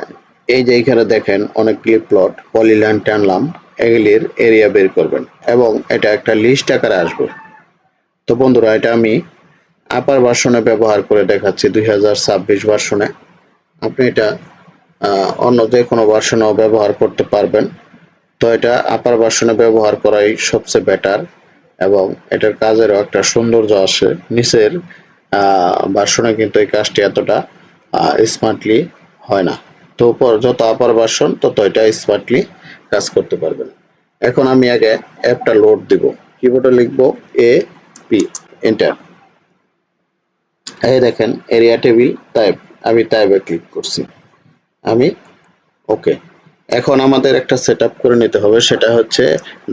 এই যে এখানে দেখেন অনেকগুলি প্লট পলিলাইন টানলাম, এগুলির এরিয়া বের করবেন এবং এটা একটা লিস্ট আকারে আসবে। তো বন্ধুরা, এটা আমি আপার ভার্সনে ব্যবহার করে দেখাচ্ছি, 2026 ভার্সনে। আপনি এটা অন্য যে কোনো ভার্সনেও ব্যবহার করতে পারবেন, তো এটা আপার ভার্সনে ব্যবহার করাই সবচেয়ে বেটার, এবং এটার কাজেরও একটা সৌন্দর্য আসে। নিচের ভার্সনে কিন্তু এই কাজটি এতটা স্মার্টলি হয় না, তো উপর যত আপার ভার্সন তত এটা স্মার্টলি কাজ করতে পারবেন। এখন আমি আগে অ্যাপটা লোড দিব, কিবোর্ডে লিখব AP, এন্টার। এই দেখেন এরিয়া টেবিল টাইপ, আমি টাইপে ক্লিক করছি, আমি ওকে। এখন আমাদের একটা সেট আপ করে নিতে হবে, সেটা হচ্ছে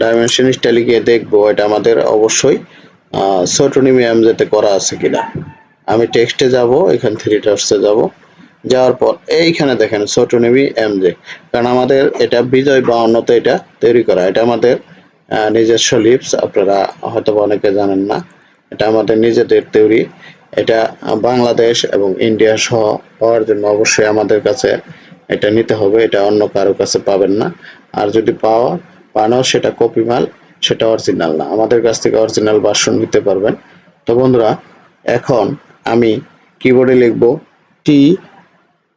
ডাইমেনশন স্টাইলে গিয়ে দেখবো এটা আমাদের অবশ্যই ছোটনিমি এমজেতে করা আছে কিনা। আমি টেক্সটে যাব, এখান থ্রি ডটসে যাব, যাওয়ার পর এইখানে দেখেন ছোট নেবি এমজে, কারণ আমাদের এটা বিজয় 52তে এটা তৈরি করা, এটা আমাদের নিজস্ব লিপস, আপনারা হয়তো অনেকে জানেন না, এটা আমাদের নিজেদের তৈরি। এটা বাংলাদেশ এবং ইন্ডিয়া সহ পাওয়ার জন্য অবশ্যই আমাদের কাছে এটা নিতে হবে, এটা অন্য কারো কাছে পাবেন না। আর যদি পানো সেটা কপি মাল, সেটা অরিজিনাল না, আমাদের কাছ থেকে অরিজিনাল ভার্সন নিতে পারবেন। তো বন্ধুরা, এখন আমি কিবোর্ডে লিখব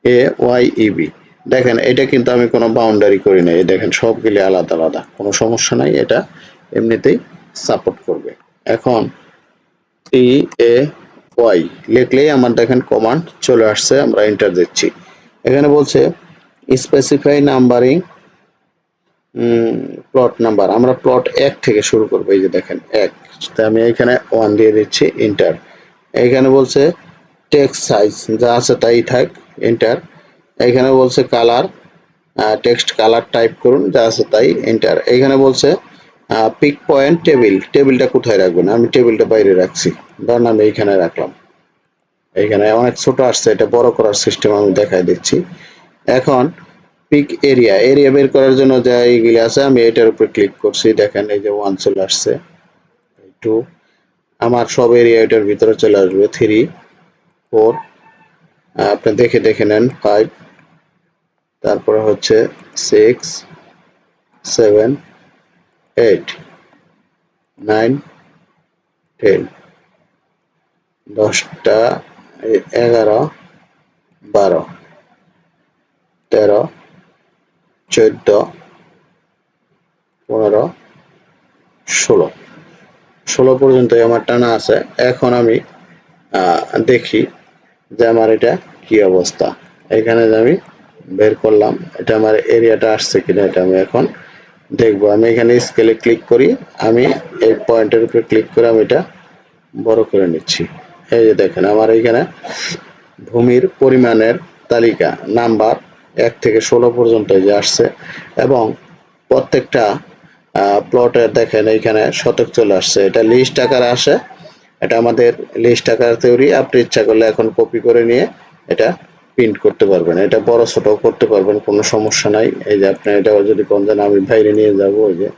TAYEB। দেখেন এটা কিন্তু আমি কোনো বাউন্ডারি করি নাই, দেখেন সবগুলি আলাদা আলাদা, কোনো সমস্যা নাই, এটা এমনিতেই সাপোর্ট করবে। এখন TAY লিখলেই আমার দেখেন কমান্ড চলে আসছে, আমরা এন্টার দিচ্ছি। এখানে বলছে স্পেসিফাই নাম্বারিং প্লট নাম্বার, আমরা প্লট 1 থেকে শুরু করবো, এই যে দেখেন 1, আমি এখানে 1 দিয়ে দিচ্ছি, এন্টার। এখানে বলছে টেক্সট সাইজ যা আছে তাই থাক, এন্টার। এখানে বলছে কালার, টেক্সট কালার টাইপ করুন, যা আছে তাই, এন্টার। এখানে বলছে পিক পয়েন্ট টেবিল, টেবিলটা কোথায় রাখবেন, আমি টেবিলটা বাইরে রাখছি, ধরুন আমি এইখানে রাখলাম। এইখানে অনেক ছোট আসছে, এটা বড় করার সিস্টেম আমি দেখাই দিচ্ছি। এখন পিক এরিয়া, এরিয়া বের করার জন্য যা এইগুলি আছে, আমি এটার উপর ক্লিক করছি, দেখেন এই যে 1 চলে আসছে, 2, আমার সব এরিয়া এটার ভিতরে চলে আসবে, 3, 4, আপনি দেখে দেখে নেন, 5, তারপরে হচ্ছে 6, 7, 8, 9, 10, 10টা, 11, 12, 13, 14, 15, 16, 16 পর্যন্তই আমার টানা আছে। এখন আমি দেখি যে আমার এটা কি অবস্থা। এখানে যে আমি বের করলাম, এটা আমার এরিয়াটা আসছে কিনা, এটা আমি এখন দেখবো। আমি এখানে স্কেলে ক্লিক করি, আমি এই পয়েন্টের উপরে ক্লিক করে আমি এটা বড় করে নিচ্ছি। এই যে দেখেন আমার এইখানে ভূমির পরিমাণের তালিকা নাম্বার 1 থেকে 16 পর্যন্ত যে আসছে, এবং প্রত্যেকটা প্লটের দেখেন এইখানে শতক চলে আসছে, এটা লিস্ট আকারে আসে, এটা আমাদের লিস্ট আকার তৈরি। আপনি ইচ্ছা করলে এখন কপি করে নিয়ে এটা প্রিন্ট করতে পারবেন, এটা বড় ছোট করতে পারবেন, কোনো সমস্যা নাই। এই যে আপনি এটা যদি কোন যেন আমি বাইরে নিয়ে যাব, ওই যে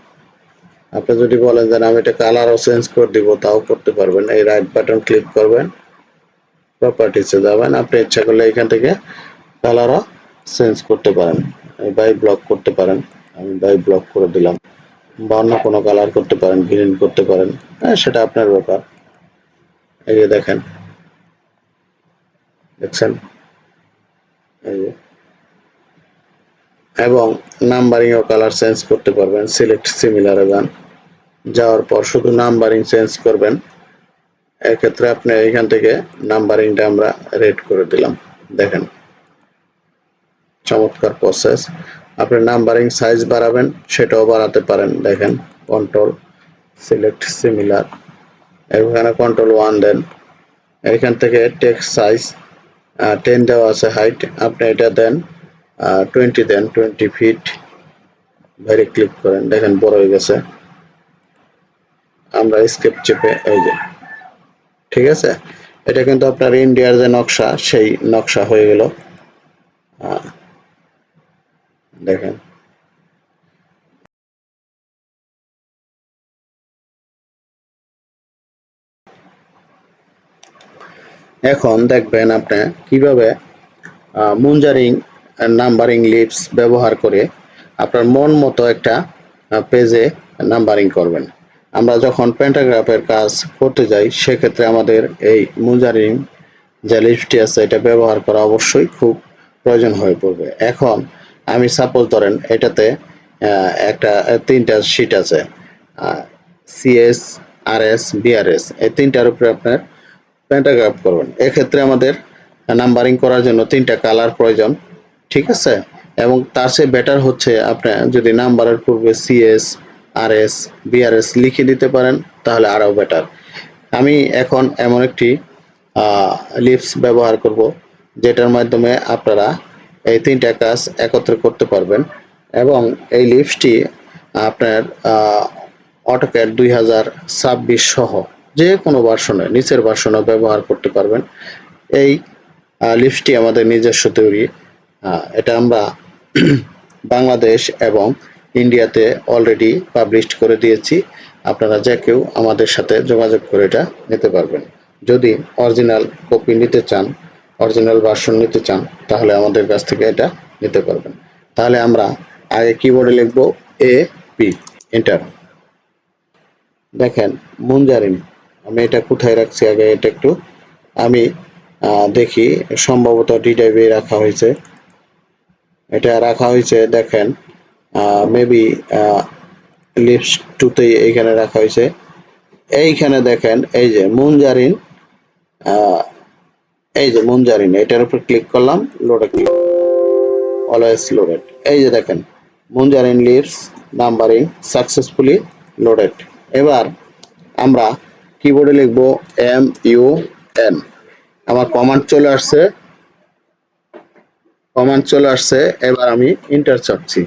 আপনি যদি বলেন যে আমি এটা কালারও চেঞ্জ করে দিব, তাও করতে পারবেন। এই রাইট বাটন ক্লিক করবেন, প্রপার্টিসে যাবেন, আপনি ইচ্ছা করলে এখান থেকে কালারও চেঞ্জ করতে পারেন, বাই ব্লক করতে পারেন, আমি বাই ব্লক করে দিলাম, বা অন্য কোনো কালার করতে পারেন, গ্রিন করতে পারেন, সেটা আপনার ব্যাপার। এই যে দেখেন, দেখছেন, এই যে, এবং নাম্বারিং ও কালার চেঞ্জ করতে পারবেন, সিলেক্ট সিমিলারে যান, যাওয়ার পর শুধু নাম্বারিং চেঞ্জ করবেন। এক্ষেত্রে আপনি এখান থেকে নাম্বারিংটা আমরা রেড করে দিলাম, দেখেন চমৎকার প্রসেস। আপনি নাম্বারিং সাইজ বাড়াবেন, সেটাও বাড়াতে পারেন, দেখেন কন্ট্রোল সিলেক্ট সিমিলার, এখানে কন্ট্রোল 1 দেন, এখান থেকে টেক্সট সাইজ 10 দেওয়া আছে, হাইট আপনি এটা দেন 20 দেন, 20 ফিট, বাইরে ক্লিক করেন, দেখেন বড় হয়ে গেছে। আমরা স্কেপ চেপে, এই যে ঠিক আছে, এটা কিন্তু আপনার ইন্ডিয়ার যে নকশা সেই নকশা হয়ে গেল, দেখেন। এখন দেখবেন আপনি কিভাবে মুঞ্জারিং নাম্বারিং লিপস ব্যবহার করে আপনার মন মতো একটা পেজে নাম্বারিং করবেন। আমরা যখন প্যান্টাগ্রাফের কাজ করতে যাই, সেক্ষেত্রে আমাদের এই মুঞ্জারিং যে লিপসটি আছে এটা ব্যবহার করা অবশ্যই খুব প্রয়োজন হয়ে পড়বে। এখন আমি সাপোজ ধরেন এটাতে একটা 3টা শিট আছে, সিএস, আরএস, বিআরএস, এই 3টার উপরে আপনার প্যান্টাগ্রাফ করবেন। এক্ষেত্রে আমাদের নাম্বারিং করার জন্য 3টা কালার প্রয়োজন, ঠিক আছে। এবং তার চেয়ে বেটার হচ্ছে আপনি যদি নাম্বারের পূর্বে সিএস, আরএস, বিআরএস লিখে দিতে পারেন, তাহলে আরও বেটার। আমি এখন এমন একটি লিপস ব্যবহার করব, যেটার মাধ্যমে আপনারা এই 3টা কাজ একত্রে করতে পারবেন, এবং এই লিপসটি আপনার অটোক্যাড 2026 সহ যে কোনো ভার্সনে, নিচের ভার্সনে ব্যবহার করতে পারবেন। এই লিপসটি আমাদের নিজস্ব তৈরি। এটা আমরা বাংলাদেশ এবং ইন্ডিয়াতে অলরেডি পাবলিশ করে দিয়েছি। আপনারা যে কেউ আমাদের সাথে যোগাযোগ করে এটা নিতে পারবেন। যদি অরিজিনাল কপি নিতে চান, অরিজিনাল ভার্সন নিতে চান, তাহলে আমাদের কাছ থেকে এটা নিতে পারবেন। তাহলে আমরা আগে কিবোর্ডে লিখব A-P, এন্টার। দেখেন মুঞ্জারিন, আমি এটা কোথায় রাখছি আগে এটা একটু আমি দেখি, সম্ভবত ডি ড্রাইভে রাখা হয়েছে। এটা রাখা হয়েছে দেখেন, মেবি লিপস টুতেই এইখানে রাখা হয়েছে। এইখানে দেখেন এই যে মুঞ্জারিন, এই যে মুঞ্জারিন, এটার উপর ক্লিক করলাম, লোডে ক্লিক, অলওয়েজ লোডেড। এই যে দেখেন মুঞ্জারিন লিপস নাম্বারিং সাকসেসফুলি লোডেড। এবার আমরা কিবোর্ডে লিখব MUN। আমার কমান্ড চলে আসছে, এবার আমি এন্টার চাপছি।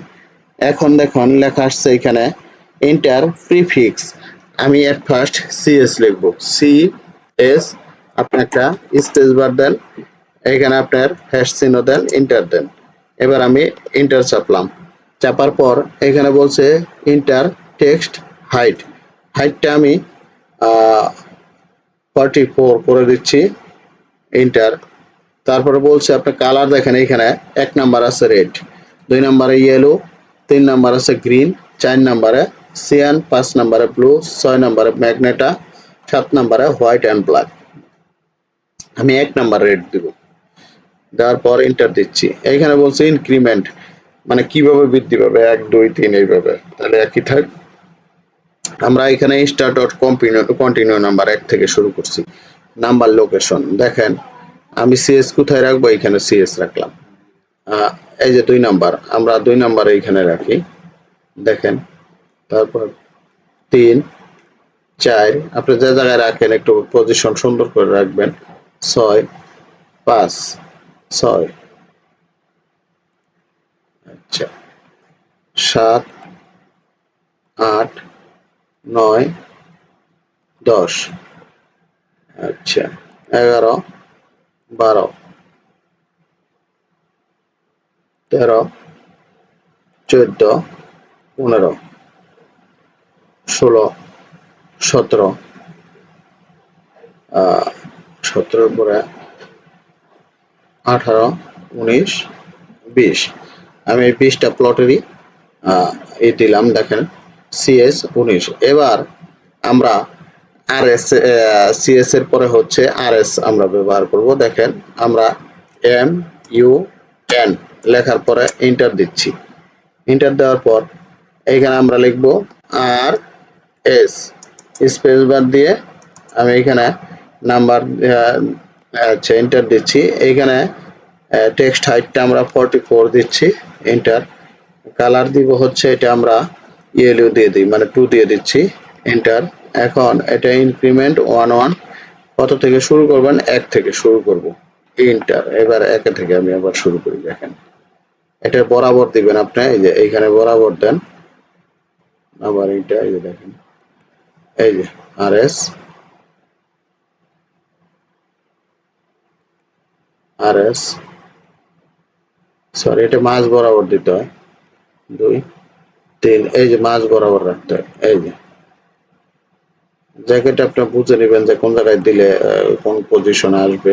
এখন দেখুন লেখা আসছে এখানে এন্টার প্রিফিক্স। আমি এট ফার্স্ট CS লিখব, CS, আপনি একটা স্পেস বার দেন, এখানে আপনার হ্যাশ চিহ্ন দেন, এন্টার দেন। এবার আমি এন্টার চাপলাম, চাপার পর এখানে বলছে এন্টার টেক্সট হাইট, হাইটটা আমি 44 করে দিচ্ছি, এন্টার। তারপরে বলছে আপনার কালার দেখেন, এখানে 1 নাম্বার আছে রেড, 2 নাম্বারে ইয়েলো, 3 নাম্বার আছে গ্রিন, 4 নাম্বারে সিয়ান, 5 নাম্বারে ব্লু, 6 নাম্বারে ম্যাগনেটা, 7 নাম্বারে হোয়াইট অ্যান্ড ব্ল্যাক। আমি 1 নাম্বার রেড দিব, দেওয়ার পর এন্টার দিচ্ছি। এইখানে বলছে ইনক্রিমেন্ট, মানে কিভাবে বৃদ্ধি পাবে, 1 2 3 এইভাবে, তাহলে একই থাক। আমরা এখানে স্টার্ট ডট কন্টিনিউ নাম্বার 1 থেকে শুরু করছি। নাম্বার লোকেশন দেখেন, আমি CS কোথায় রাখবো, এখানে CS রাখলাম। এই যে 2 নাম্বার, আমরা 2 নাম্বার এইখানে রাখি দেখেন। তারপর 3 4, আপনি যে জায়গায় রাখেন একটু পজিশন সুন্দর করে রাখবেন। 6 5 6, আচ্ছা 7 8 9 10, আচ্ছা 11 12 13 14 15 16 17, 17 পরে 18 19 20। আমি এই 20টা প্লটেরই এই দিলাম দেখেন, CS 19। এবার আমরা RS, CS এর পরে হচ্ছে RS আমরা ব্যবহার করব। দেখেন আমরা MUN লেখার পরে এন্টার দিচ্ছি। এন্টার দেওয়ার পর এইখানে আমরা লিখব RS, স্পেস বার দিয়ে আমি এখানে নাম্বার, আচ্ছা এন্টার দিচ্ছি। এইখানে টেক্সট হাইটটা আমরা 44 দিচ্ছি, এন্টার। কালার দিব হচ্ছে এটা আমরা ইয়েলো দিয়ে দিই, মানে 2 দিয়ে দিচ্ছি, এন্টার। এখন এটা ইনক্রিমেন্ট 1 1, কত থেকে শুরু করবেন, 1 থেকে শুরু করব, এন্টার। এবার 1 থেকে আমি আবার শুরু করি। দেখেন এটা বরাবর দিবেন আপনি, এই যে এইখানে বরাবর দেন, আবার এইটা এই যে দেখেন, এই যে RS RS, সরি এটা মাঝ বরাবর দিতে হয়, 2 3, এই যে মাঝ বরাবর রাখতে হয়। এই যে জ্যাকেট আপনি বুঝে নেবেন যে কোন জায়গায় দিলে কোন পজিশনে আসবে।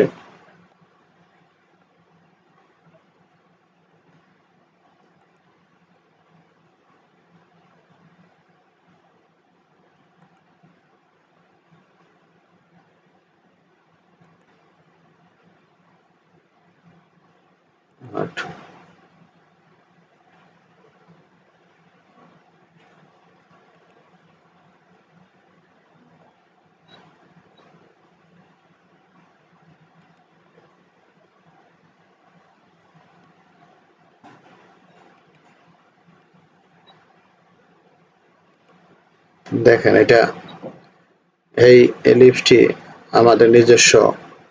দেখেন এটা এই লিপসটি আমাদের নিজস্ব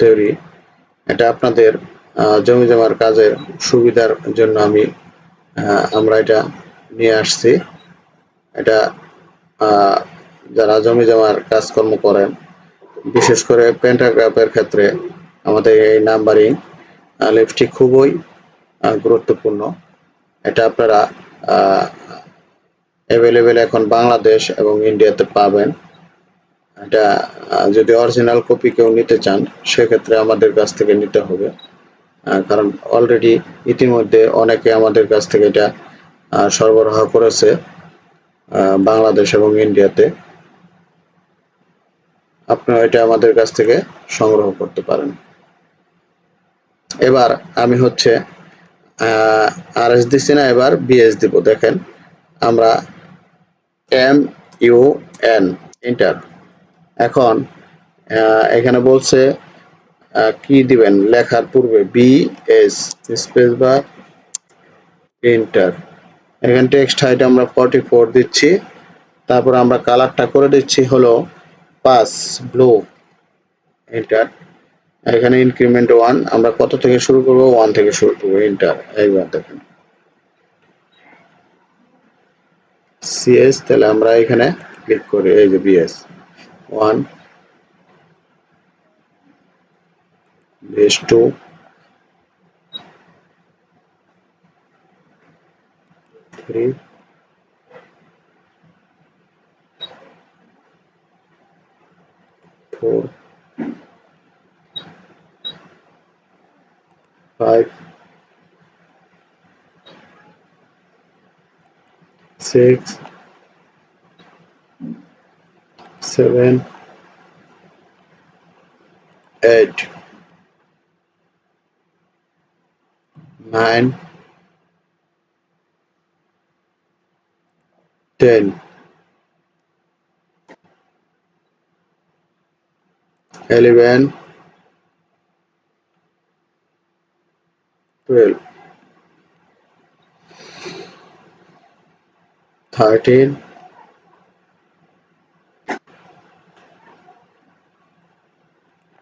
তৈরি। এটা আপনাদের জমি জমার কাজের সুবিধার জন্য আমরা এটা নিয়ে আসছি। এটা যারা জমি জমার কাজকর্ম করেন, বিশেষ করে প্যান্টাগ্রাফের ক্ষেত্রে আমাদের এই নাম্বারিং লিপসটি খুবই গুরুত্বপূর্ণ। এটা আপনারা অ্যাভেলেবেল এখন বাংলাদেশ এবং ইন্ডিয়াতে পাবেন। এটা যদি অরিজিনাল কপি কেউ নিতে চান সেক্ষেত্রে আমাদের কাছ থেকে নিতে হবে, কারণ অলরেডি ইতিমধ্যে অনেকে আমাদের কাছ থেকে এটা সরবরাহ করেছে বাংলাদেশ এবং ইন্ডিয়াতে। আপনারা এটা আমাদের কাছ থেকে সংগ্রহ করতে পারেন। এবার আমি হচ্ছে আরএস দিচ্ছি না, এবার বিএস দিব। দেখেন আমরা MUN এন্টার। এখন এখানে বলছে কি দিবেন লেখার পূর্বে, BS স্পেস বার এন্টার। এখানে টেক্সট হাইট আমরা 44 দিচ্ছি। তারপর আমরা কালারটা করে দিচ্ছি হলো 5 ব্লু এন্টার। এখানে ইনক্রিমেন্ট 1, আমরা কত থেকে শুরু করব, 1 থেকে শুরু করব এন্টার। এইবার দেখেন CS, তাহলে আমরা এখানে ক্লিক করি, এই যে BS 1, BS 2, 3, 4, 5, 6, 7, 8, 9, 10, 11, 12, 13,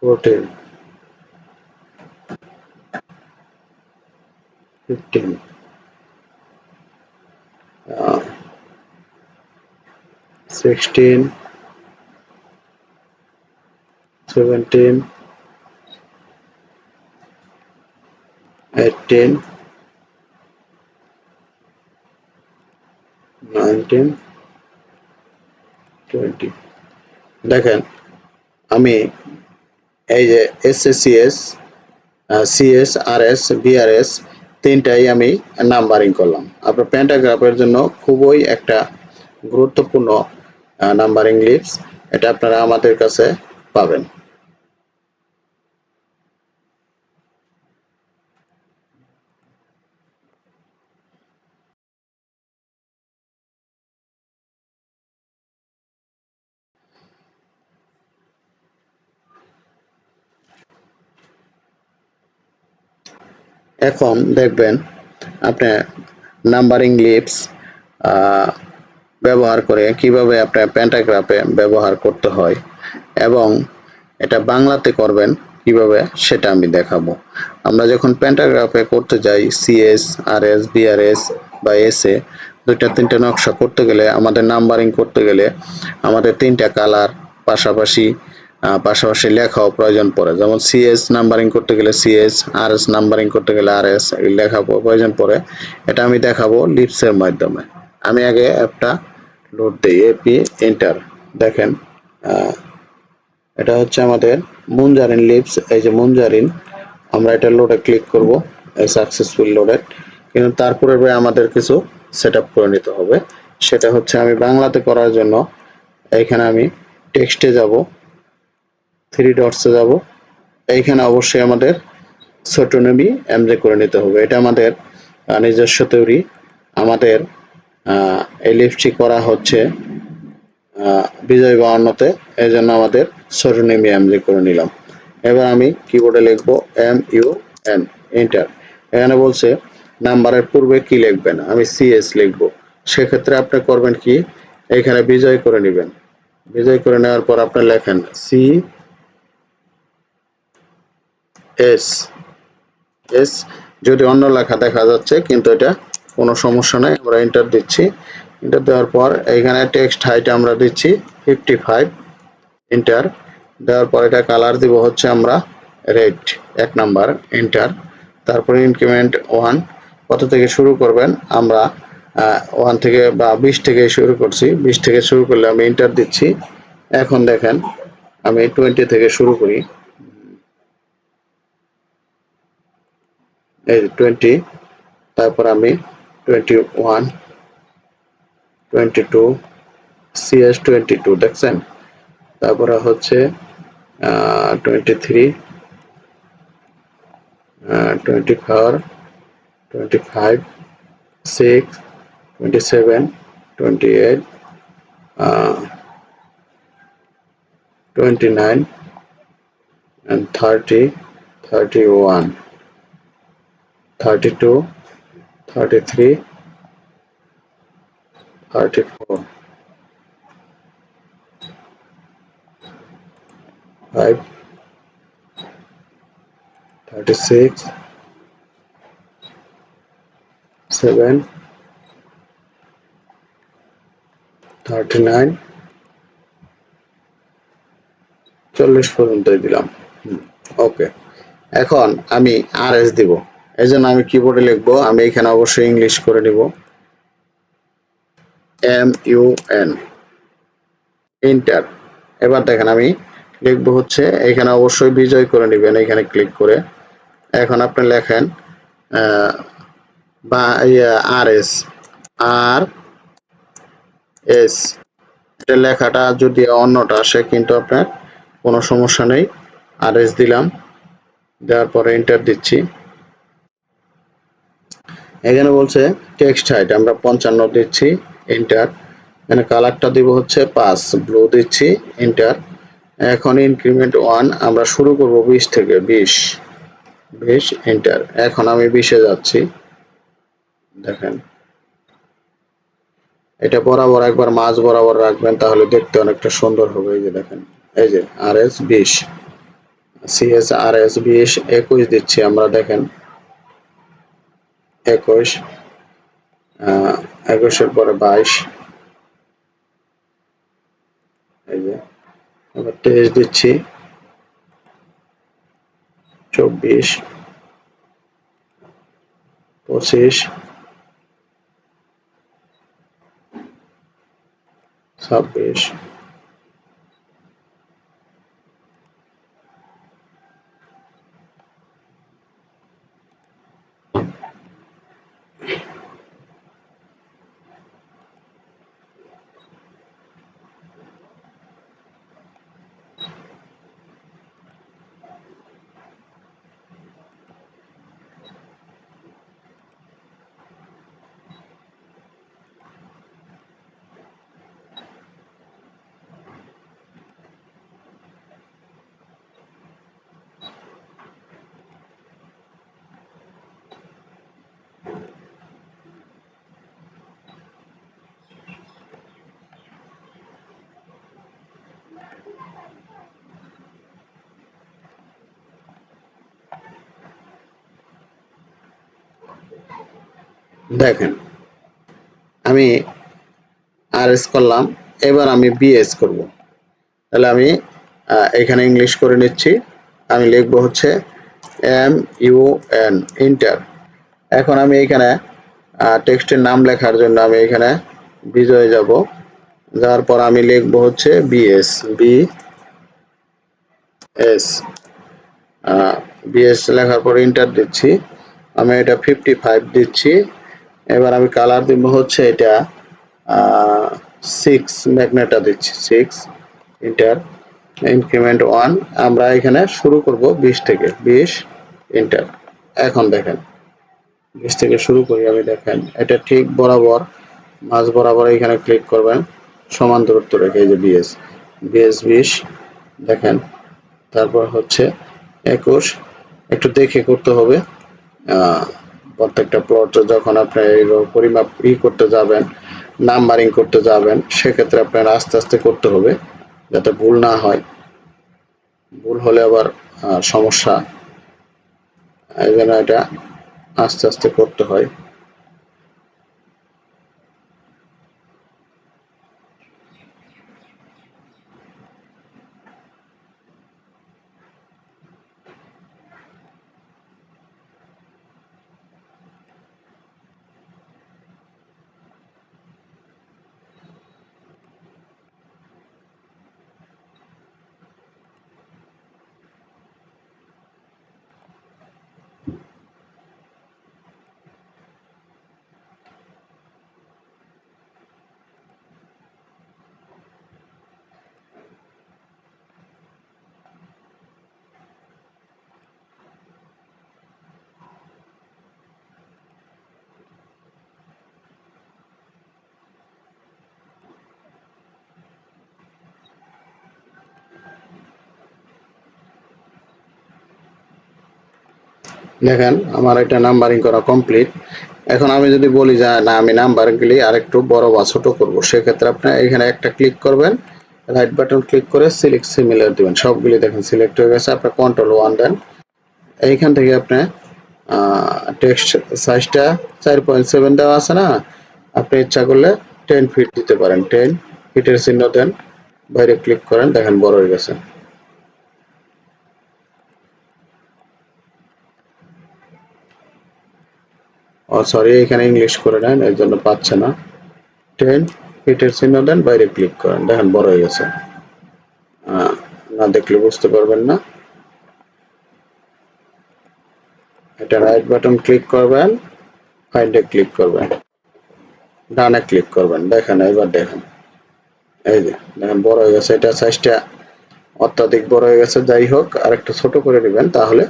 14, 15, 16, 17, 18, 19, 20। দেখেন আমি এই যে SSCS, CS, RS, BRS তিনটাই আমি নাম্বারিং করলাম। আপনার প্যান্টাগ্রাফের জন্য খুবই একটা গুরুত্বপূর্ণ নাম্বারিং লিপস, এটা আপনারা আমাদের কাছে পাবেন। এখন দেখবেন আপনি নাম্বারিং লিপস ব্যবহার করে কিভাবে আপনার প্যান্টাগ্রাফে ব্যবহার করতে হয় এবং এটা বাংলাতে করবেন কিভাবে সেটা আমি দেখাবো। আমরা যখন প্যান্টাগ্রাফে করতে যাই CS, RS, BRS বা SA, দুইটা তিনটা নকশা করতে গেলে, আমাদের নাম্বারিং করতে গেলে আমাদের তিনটা কালার পাশাপাশি পাশাপাশি লেখাও প্রয়োজন পড়ে। যেমন CS নাম্বারিং করতে গেলে CS, RS নাম্বারিং করতে গেলে RS এই লেখা প্রয়োজন পড়ে। এটা আমি দেখাবো লিপসের মাধ্যমে। আমি আগে একটা লোড দিই, AP এন্টার। দেখেন এটা হচ্ছে আমাদের মুনজারিন লিপস, এই যে মুনজারিন, আমরা এটা লোডে ক্লিক করব, এই সাকসেসফুল লোডেড। কিন্তু তারপরে আমাদের কিছু সেটআপ করে নিতে হবে। সেটা হচ্ছে আমি বাংলাতে করার জন্য এইখানে আমি টেক্সটে যাব, 3 ডটসে যাব। এইখানে অবশ্যই আমাদের ছোটনবী এমজে করে নিতে হবে। এটা আমাদের নিজস্ব তৈরি। আমাদের এই লিপসটি করা হচ্ছে বিজয় 52-তে, এই জন্য আমাদের ছোটনবী এমজে করে নিলাম। এবার আমি কিবোর্ডে লিখব MUN এন্টার। এখানে বলছে নাম্বারের পূর্বে কি লিখবেন, আমি CS লিখব। সেক্ষেত্রে আপনি করবেন কি, এখানে বিজয় করে নেবেন। বিজয় করে নেওয়ার পর আপনি লেখেন CS। যদি অন্য লেখা দেখা যাচ্ছে কিন্তু এটা কোনো সমস্যা নাই, আমরা এন্টার দিচ্ছি। এন্টার দেওয়ার পর এখানে টেক্সট হাইট আমরা দিচ্ছি 55 এন্টার দেওয়ার পর এটা কালার দিব হচ্ছে আমরা রেড 1 নাম্বার এন্টার। তারপরে ইনক্রিমেন্ট 1 কত থেকে শুরু করবেন, আমরা 1 থেকে বা 20 থেকে শুরু করছি, 20 থেকে শুরু করলে আমি এন্টার দিচ্ছি। এখন দেখেন আমি 20 থেকে শুরু করি, এই 20, তারপর আমি 21, 22, CS 22 দেখছেন, তারপরে হচ্ছে 23, 24, 25, 6, 27, 28, 29 and 30, 31, 32, 33, 34, 5, 36, 7, 39, 40 পর্যন্তই দিলাম। ওকে, এখন আমি RS দিব, এই জন্য আমি কিবোর্ডে লিখবো, আমি এখানে অবশ্যই ইংলিশ করে নিব, MUN, এন্টার। এবার দেখেন আমি লিখবো হচ্ছে, এখানে অবশ্যই বিজয় করে নেবেন এখানে ক্লিক করে। এখন আপনি লেখেন বা RS, RS, এটা লেখাটা যদি অন্যটা আসে কিন্তু আপনার কোনো সমস্যা নেই। RS দিলাম, দেওয়ার পরে এন্টার দিচ্ছি। এখানে বলছে টেক্সট হাইট আমরা 55 দিচ্ছি, এন্টার। এখানে কালারটা দিব হচ্ছে 5, ব্লু দিচ্ছি, এন্টার। এখন ইনক্রিমেন্ট 1 আমরা শুরু করব 20 থেকে, 20, এন্টার। এখন আমি 20-এ যাচ্ছি, দেখেন এটা বরাবর একবার মাঝ বরাবর রাখবেন, তাহলে দেখতে অনেকটা সুন্দর হবে। এই যে দেখেন, এই যে RS 20, CS RS 20, 21 দিচ্ছি আমরা, দেখেন 21, 21-এর পরে 22, এই যে আবার 23 দিচ্ছি, 24, 25, 26, দেখেন আমি RS করলাম, এবার আমি BS করব। তাহলে আমি এখানে ইংলিশ করে নিচ্ছি, আমি লিখবো হচ্ছে MUN, এন্টার। এখন আমি এখানে টেক্সটের নাম লেখার জন্য আমি এখানে বিজয় যাব, যাওয়ার পর আমি লিখবো হচ্ছে BS, BS লেখার পর এন্টার দিচ্ছি, আমি এটা 55 দিচ্ছি। এবার আমি কালার দিব হচ্ছে এটা 6, ম্যাগনেটা দিচ্ছি 6, এন্টার। ইনক্রিমেন্ট 1 আমরা এখানে শুরু করব 20 থেকে, 20, এন্টার। এখন দেখেন 20 থেকে শুরু করি আমি, দেখেন এটা ঠিক বরাবর মাঝ বরাবর এখানে ক্লিক করবেন, সমান দূরত্ব রেখে, এই যে BS 20, দেখেন। তারপর হচ্ছে 21, একটু দেখে করতে হবে। আহ, প্রত্যেকটা প্লট যখন আপনি এইভাবে পরিমাপ করতে যাবেন, নাম্বারিং করতে যাবেন, সেক্ষেত্রে আপনার আস্তে আস্তে করতে হবে যাতে ভুল না হয়, ভুল হলে আবার সমস্যা, এই জন্য এটা আস্তে আস্তে করতে হয়। দেখেন আমার এটা নাম্বারিং করা কমপ্লিট। এখন আমি যদি বলি যে না আমি নাম্বারগুলি আরেকটু বড় বা ছোট করব, সেক্ষেত্রে আপনি এখানে একটা ক্লিক করবেন, রাইট বাটন ক্লিক করে সিলেক্ট সিমিলার দিবেন। সবগুলি দেখেন সিলেক্ট হয়ে গেছে, আপনি কন্ট্রোল 1 দেন। এইখান থেকে আপনি টেক্সট সাইজটা 4.7 দেওয়া আছে না, আপনি ইচ্ছা করলে 10 ফিট দিতে পারেন। 10 ফিটের চিহ্ন দেন, বাইরে ক্লিক করেন, দেখেন বড় হয়ে গেছে। ও সরি, এখানে ইংলিশ করে নেন, এর জন্য পাচ্ছে না। 10 ফিটের চিহ্ন দেন, বাইরে ক্লিক করেন, দেখেন বড় হয়ে গেছে। না দেখলে বুঝতে পারবেন না। এটা রাইট বাটন ক্লিক করবেন, ফাইন্ডে ক্লিক করবেন, ডানে ক্লিক করবেন, দেখেন এবার দেখেন, এই যে দেখেন বড় হয়ে গেছে। এটা সাইজটা অত্যাধিক বড় হয়ে গেছে। যাই হোক, আর একটু ছোট করে দিবেন, তাহলে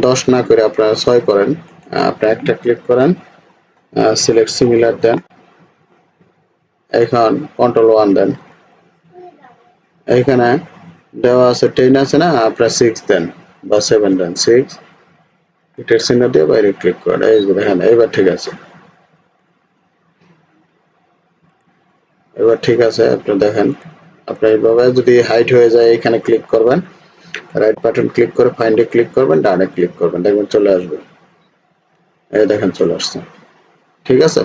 10 না করে আপনারা 6 করেন। আপনি একটা ক্লিক করেন, সিলেক্ট সিমিলার দেন, এখন কন্ট্রোল 1 দেন। এইখানে দেওয়া আছে 10 আছে না, আপনার 6 দেন বা 7 দেন। 6 এটার চিহ্ন দিয়ে বাইরে ক্লিক করেন, এই যে দেখেন এবার ঠিক আছে। এবার ঠিক আছে, আপনি দেখেন। আপনি এইভাবে যদি হাইট হয়ে যায়, এখানে ক্লিক করবেন, রাইট বাটন ক্লিক করে ফাইন্ডে ক্লিক করবেন, ডানে ক্লিক করবেন, দেখবেন চলে আসবে। এই দেখেন চলে আসছে। ঠিক আছে।